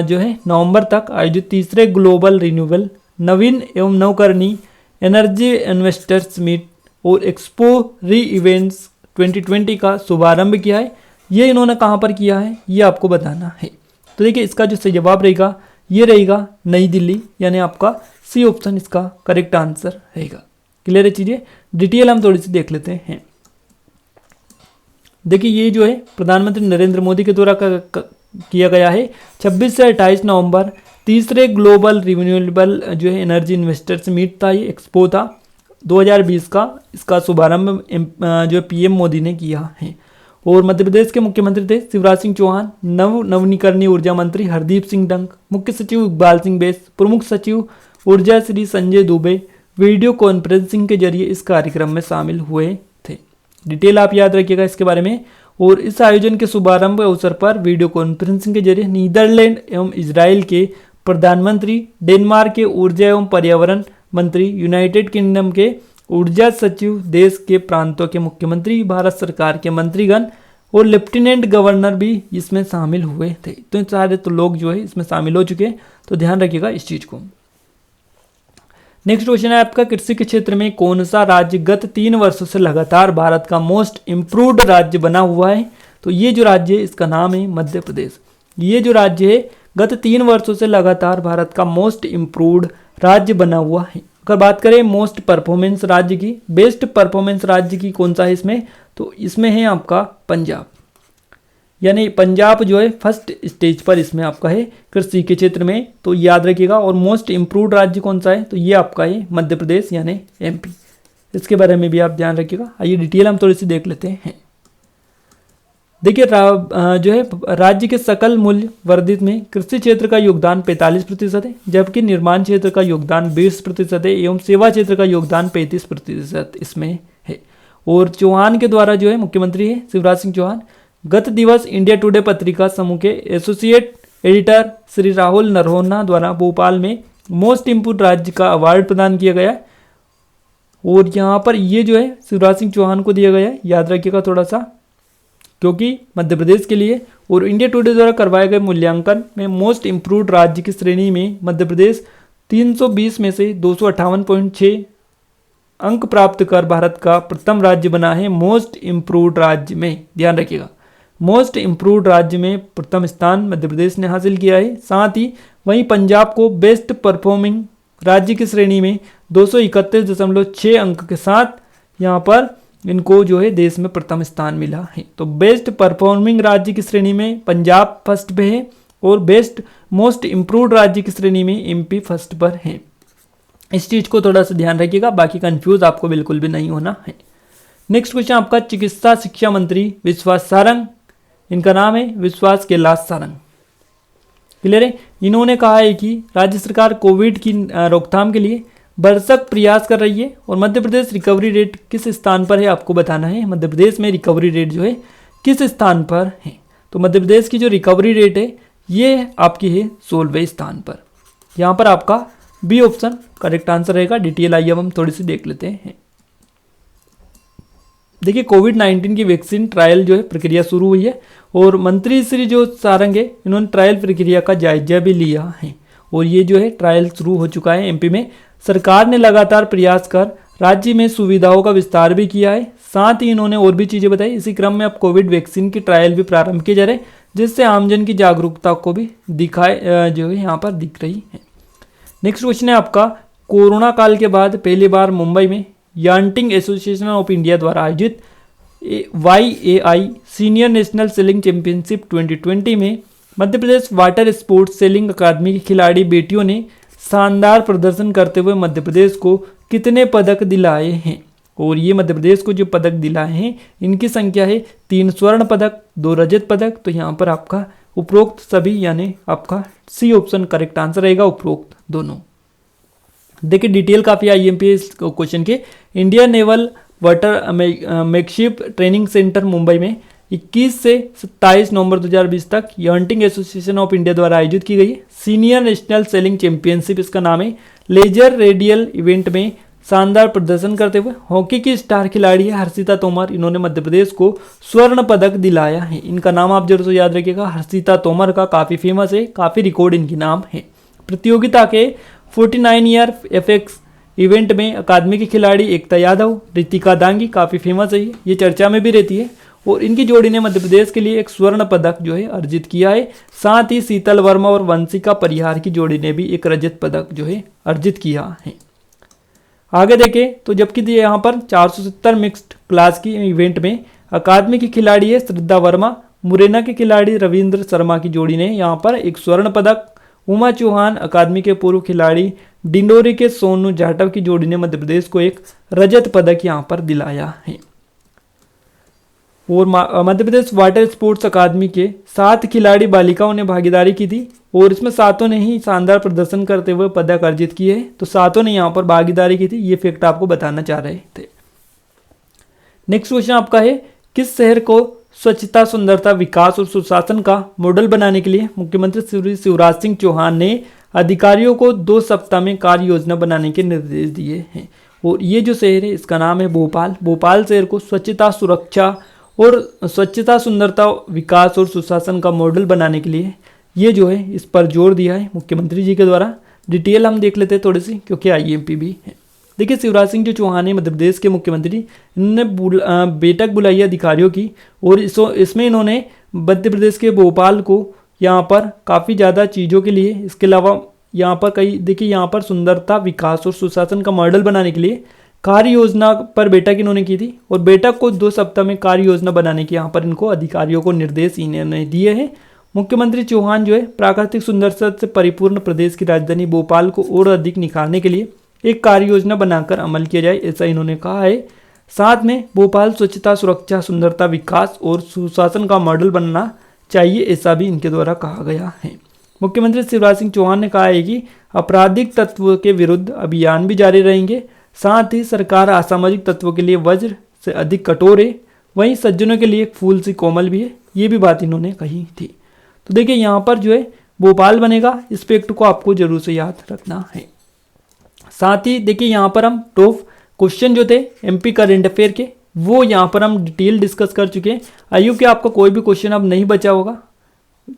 [SPEAKER 1] जो है नवंबर तक आयोजित तीसरे ग्लोबल रिन्यूएबल नवीन एवं नवकरणीय एनर्जी इन्वेस्टर्स मीट और एक्सपो री इवेंट्स 2020 का शुभारंभ किया है। ये इन्होंने कहाँ पर किया है ये आपको बताना है। तो देखिए इसका जो सही जवाब रहेगा ये रहेगा नई दिल्ली, यानी आपका सी ऑप्शन इसका करेक्ट आंसर रहेगा। क्लियर है चीजें, डिटेल हम थोड़ी सी देख लेते हैं। देखिए ये जो है प्रधानमंत्री नरेंद्र मोदी के द्वारा किया गया है 26 से 28 नवंबर तीसरे ग्लोबल रिन्यूएबल जो है एनर्जी इन्वेस्टर्स मीट था, ये एक्सपो था 2020 का। इसका शुभारंभ जो पीएम मोदी ने किया है। और मध्य प्रदेश के मुख्यमंत्री थे शिवराज सिंह चौहान, नवनीकरणीय ऊर्जा मंत्री हरदीप सिंह डंग, मुख्य सचिव इकबाल सिंह बैस, प्रमुख सचिव ऊर्जा श्री संजय दुबे वीडियो कॉन्फ्रेंसिंग के जरिए इस कार्यक्रम में शामिल हुए थे। डिटेल आप याद रखिएगा इसके बारे में। और इस आयोजन के शुभारंभ अवसर पर वीडियो कॉन्फ्रेंसिंग के जरिए नीदरलैंड एवं इजराइल के प्रधानमंत्री, डेनमार्क के ऊर्जा एवं पर्यावरण मंत्री, यूनाइटेड किंगडम के ऊर्जा सचिव, देश के प्रांतों के मुख्यमंत्री, भारत सरकार के मंत्रीगण और लेफ्टिनेंट गवर्नर भी इसमें शामिल हुए थे। तो सारे तो लोग जो है इसमें शामिल हो चुके हैं, तो ध्यान रखिएगा इस चीज को। नेक्स्ट क्वेश्चन है आपका, कृषि के क्षेत्र में कौन सा राज्य गत 3 वर्षों से लगातार भारत का मोस्ट इम्प्रूव्ड राज्य बना हुआ है? तो ये जो राज्य है इसका नाम है मध्य प्रदेश। ये जो राज्य है गत 3 वर्षों से लगातार भारत का मोस्ट इम्प्रूव्ड राज्य बना हुआ है। अगर बात करें मोस्ट परफॉर्मेंस राज्य की, बेस्ट परफॉर्मेंस राज्य की कौन सा है इसमें, तो इसमें है आपका पंजाब, यानी पंजाब जो है फर्स्ट स्टेज पर इसमें आपका है कृषि के क्षेत्र में, तो याद रखिएगा। और मोस्ट इम्प्रूव्ड राज्य कौन सा है, तो ये आपका है मध्य प्रदेश यानी एमपी। इसके बारे में भी आप ध्यान रखिएगा। आइए डिटेल हम थोड़ी सी देख लेते हैं। देखिए जो है राज्य के सकल मूल्य वर्धित में कृषि क्षेत्र का योगदान 45% है, जबकि निर्माण क्षेत्र का योगदान 20% है एवं सेवा क्षेत्र का योगदान 35% इसमें है। और चौहान के द्वारा जो है मुख्यमंत्री है शिवराज सिंह चौहान, गत दिवस इंडिया टुडे पत्रिका समूह के एसोसिएट एडिटर श्री राहुल नरहोना द्वारा भोपाल में मोस्ट इम्प्रूव्ड राज्य का अवार्ड प्रदान किया गया है। और यहाँ पर ये जो है शिवराज सिंह चौहान को दिया गया है, याद रखिएगा थोड़ा सा, क्योंकि मध्य प्रदेश के लिए। और इंडिया टुडे द्वारा करवाए गए मूल्यांकन में मोस्ट इम्प्रूव्ड राज्य की श्रेणी में मध्य प्रदेश 320 में से 258.6 अंक प्राप्त कर भारत का प्रथम राज्य बना है मोस्ट इम्प्रूव्ड राज्य में। ध्यान रखिएगा मोस्ट इम्प्रूव्ड राज्य में प्रथम स्थान मध्य प्रदेश ने हासिल किया है। साथ ही वहीं पंजाब को बेस्ट परफॉर्मिंग राज्य की श्रेणी में 231.6 अंक के साथ यहाँ पर इनको जो है देश में प्रथम स्थान मिला है। तो बेस्ट परफॉर्मिंग राज्य की श्रेणी में पंजाब फर्स्ट पे है और बेस्ट मोस्ट इम्प्रूव्ड राज्य की श्रेणी में एमपी फर्स्ट पर है। इस चीज को थोड़ा सा ध्यान रखिएगा, बाकी कंफ्यूज आपको बिल्कुल भी नहीं होना है। नेक्स्ट क्वेश्चन आपका, चिकित्सा शिक्षा मंत्री विश्वास सारंग, इनका नाम है विश्वास कैलाश सारंग। क्लियर है। इन्होंने कहा है कि राज्य सरकार कोविड की रोकथाम के लिए भरसक प्रयास कर रही है। और मध्य प्रदेश रिकवरी रेट किस स्थान पर है आपको बताना है। मध्य प्रदेश में रिकवरी रेट जो है किस स्थान पर है, तो मध्य प्रदेश की जो रिकवरी रेट है ये आपकी है 16वें स्थान पर। यहाँ पर आपका बी ऑप्शन करेक्ट आंसर रहेगा। डिटेल आइए हम थोड़ी सी देख लेते हैं। देखिए कोविड-19 की वैक्सीन ट्रायल जो है प्रक्रिया शुरू हुई है और मंत्री श्री जो सारंग है इन्होंने ट्रायल प्रक्रिया का जायजा भी लिया है। और ये जो है ट्रायल शुरू हो चुका है एमपी में। सरकार ने लगातार प्रयास कर राज्य में सुविधाओं का विस्तार भी किया है। साथ ही इन्होंने और भी चीज़ें बताई। इसी क्रम में अब कोविड वैक्सीन की ट्रायल भी प्रारंभ किए जा रहे हैं, जिससे आमजन की जागरूकता को भी दिखाए जो है यहाँ पर दिख रही है। नेक्स्ट क्वेश्चन है आपका, कोरोना काल के बाद पहली बार मुंबई में यांटिंग एसोसिएशन ऑफ इंडिया द्वारा आयोजित YAI senior national selling championship 2020 में Madhya Pradesh water sports selling अकादमी की खिलाड़ी बेटियों ने शानदार प्रदर्शन करते हुए मध्य प्रदेश को कितने पदक दिलाए हैं। और ये मध्य प्रदेश को जो पदक दिलाए हैं इनकी संख्या है 3 स्वर्ण पदक, 2 रजत पदक। तो यहाँ पर आपका उपरोक्त सभी यानी आपका सी ऑप्शन करेक्ट आंसर रहेगा, उपरोक्त दोनों। देखिए डिटेल काफ़ी IMPS क्वेश्चन के। Indian naval watermanship training centre Mumbai में 21 से 27 नवंबर 2020 तक ये हंटिंग एसोसिएशन ऑफ इंडिया द्वारा आयोजित की गई सीनियर नेशनल सेलिंग चैंपियनशिप इसका नाम है। लेजर रेडियल इवेंट में शानदार प्रदर्शन करते हुए हॉकी की स्टार खिलाड़ी है हर्षिता तोमर, इन्होंने मध्य प्रदेश को स्वर्ण पदक दिलाया है। इनका नाम आप जरूर से याद रखिएगा, हर्षिता तोमर का काफ़ी फेमस है, काफ़ी रिकॉर्ड इनकी नाम है। प्रतियोगिता के 49 ईयर FX इवेंट में अकादमी की खिलाड़ी एकता यादव, रितिका दांगी काफ़ी फेमस है, ये चर्चा में भी रहती है। और इनकी जोड़ी ने मध्य प्रदेश के लिए एक स्वर्ण पदक जो है अर्जित किया है। साथ ही शीतल वर्मा और वंशिका परिहार की जोड़ी ने भी एक रजत पदक जो है अर्जित किया है। आगे देखें तो जबकि यहाँ पर 470 मिक्स्ड क्लास की इवेंट में अकादमी की खिलाड़ी है श्रद्धा वर्मा, मुरैना के खिलाड़ी रविंद्र शर्मा की जोड़ी ने यहाँ पर एक स्वर्ण पदक, उमा चौहान अकादमी के पूर्व खिलाड़ी डिंडोरी के सोनू जाटव की जोड़ी ने मध्य प्रदेश को एक रजत पदक यहाँ पर दिलाया है। और Madhya Pradesh water sports academy के 7 खिलाड़ी बालिकाओं ने भागीदारी की थी और इसमें 7 ने ही शानदार प्रदर्शन करते हुए पदक अर्जित किए हैं। तो 7 ने यहाँ पर भागीदारी की थी, ये फैक्ट आपको बताना चाह रहे थे। नेक्स्ट क्वेश्चन आपका है, किस शहर को स्वच्छता, सुंदरता, विकास और सुशासन का मॉडल बनाने के लिए मुख्यमंत्री श्री शिवराज सिंह चौहान ने अधिकारियों को 2 सप्ताह में कार्य योजना बनाने के निर्देश दिए हैं। और ये जो शहर है इसका नाम है भोपाल। भोपाल शहर को स्वच्छता, सुरक्षा और स्वच्छता, सुंदरता, विकास और सुशासन का मॉडल बनाने के लिए ये जो है इस पर जोर दिया है मुख्यमंत्री जी के द्वारा। डिटेल हम देख लेते हैं थोड़ी सी, क्योंकि IMP भी है। देखिए शिवराज सिंह जो चौहान है मध्य प्रदेश के मुख्यमंत्री, इन्होंने बैठक बुलाई अधिकारियों की और इसमें इन्होंने मध्य प्रदेश के भोपाल को यहाँ पर काफ़ी ज़्यादा चीज़ों के लिए, इसके अलावा यहाँ पर कई देखिए यहाँ पर सुंदरता, विकास और सुशासन का मॉडल बनाने के लिए कार्य योजना पर बैठक इन्होंने की थी। और बैठक को 2 सप्ताह में कार्य योजना बनाने के यहाँ पर इनको अधिकारियों को निर्देश इन्होंने दिए हैं। मुख्यमंत्री चौहान जो है प्राकृतिक सुंदरता से परिपूर्ण प्रदेश की राजधानी भोपाल को और अधिक निखारने के लिए एक कार्य योजना बनाकर अमल किया जाए, ऐसा इन्होंने कहा है। साथ में भोपाल स्वच्छता, सुरक्षा, सुंदरता, विकास और सुशासन का मॉडल बनना चाहिए, ऐसा भी इनके द्वारा कहा गया है। मुख्यमंत्री शिवराज सिंह चौहान ने कहा है कि आपराधिक तत्वों के विरुद्ध अभियान भी जारी रहेंगे। साथ ही सरकार असामाजिक तत्वों के लिए वज्र से अधिक कठोर है, वहीं सज्जनों के लिए एक फूल सी कोमल भी है, ये भी बात इन्होंने कही थी। तो देखिए यहाँ पर जो है भोपाल बनेगा, इस फैक्ट को आपको जरूर से याद रखना है। साथ ही देखिए यहाँ पर हम टॉप क्वेश्चन जो थे MP करंट अफेयर के वो यहाँ पर हम डिटेल डिस्कस कर चुके हैं। आई होप कि आपका कोई भी क्वेश्चन अब नहीं बचा होगा,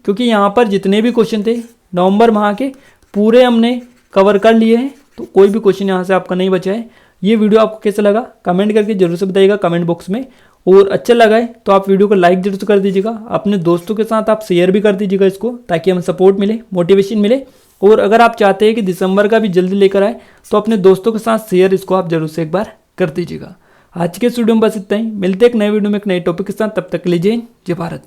[SPEAKER 1] क्योंकि यहाँ पर जितने भी क्वेश्चन थे नवंबर माह के पूरे हमने कवर कर लिए हैं, तो कोई भी क्वेश्चन यहाँ से आपका नहीं बचा है। ये वीडियो आपको कैसा लगा कमेंट करके जरूर से बताइएगा कमेंट बॉक्स में, और अच्छा लगा है तो आप वीडियो को लाइक जरूर से कर दीजिएगा, अपने दोस्तों के साथ आप शेयर भी कर दीजिएगा इसको, ताकि हमें सपोर्ट मिले, मोटिवेशन मिले। और अगर आप चाहते हैं कि दिसंबर का भी जल्दी लेकर आए तो अपने दोस्तों के साथ शेयर इसको आप जरूर से एक बार कर दीजिएगा। आज के वीडियो में बस इतना ही, मिलते हैं एक नए वीडियो में एक नए टॉपिक के साथ, तब तक के लिए जय हिंद, जय भारत।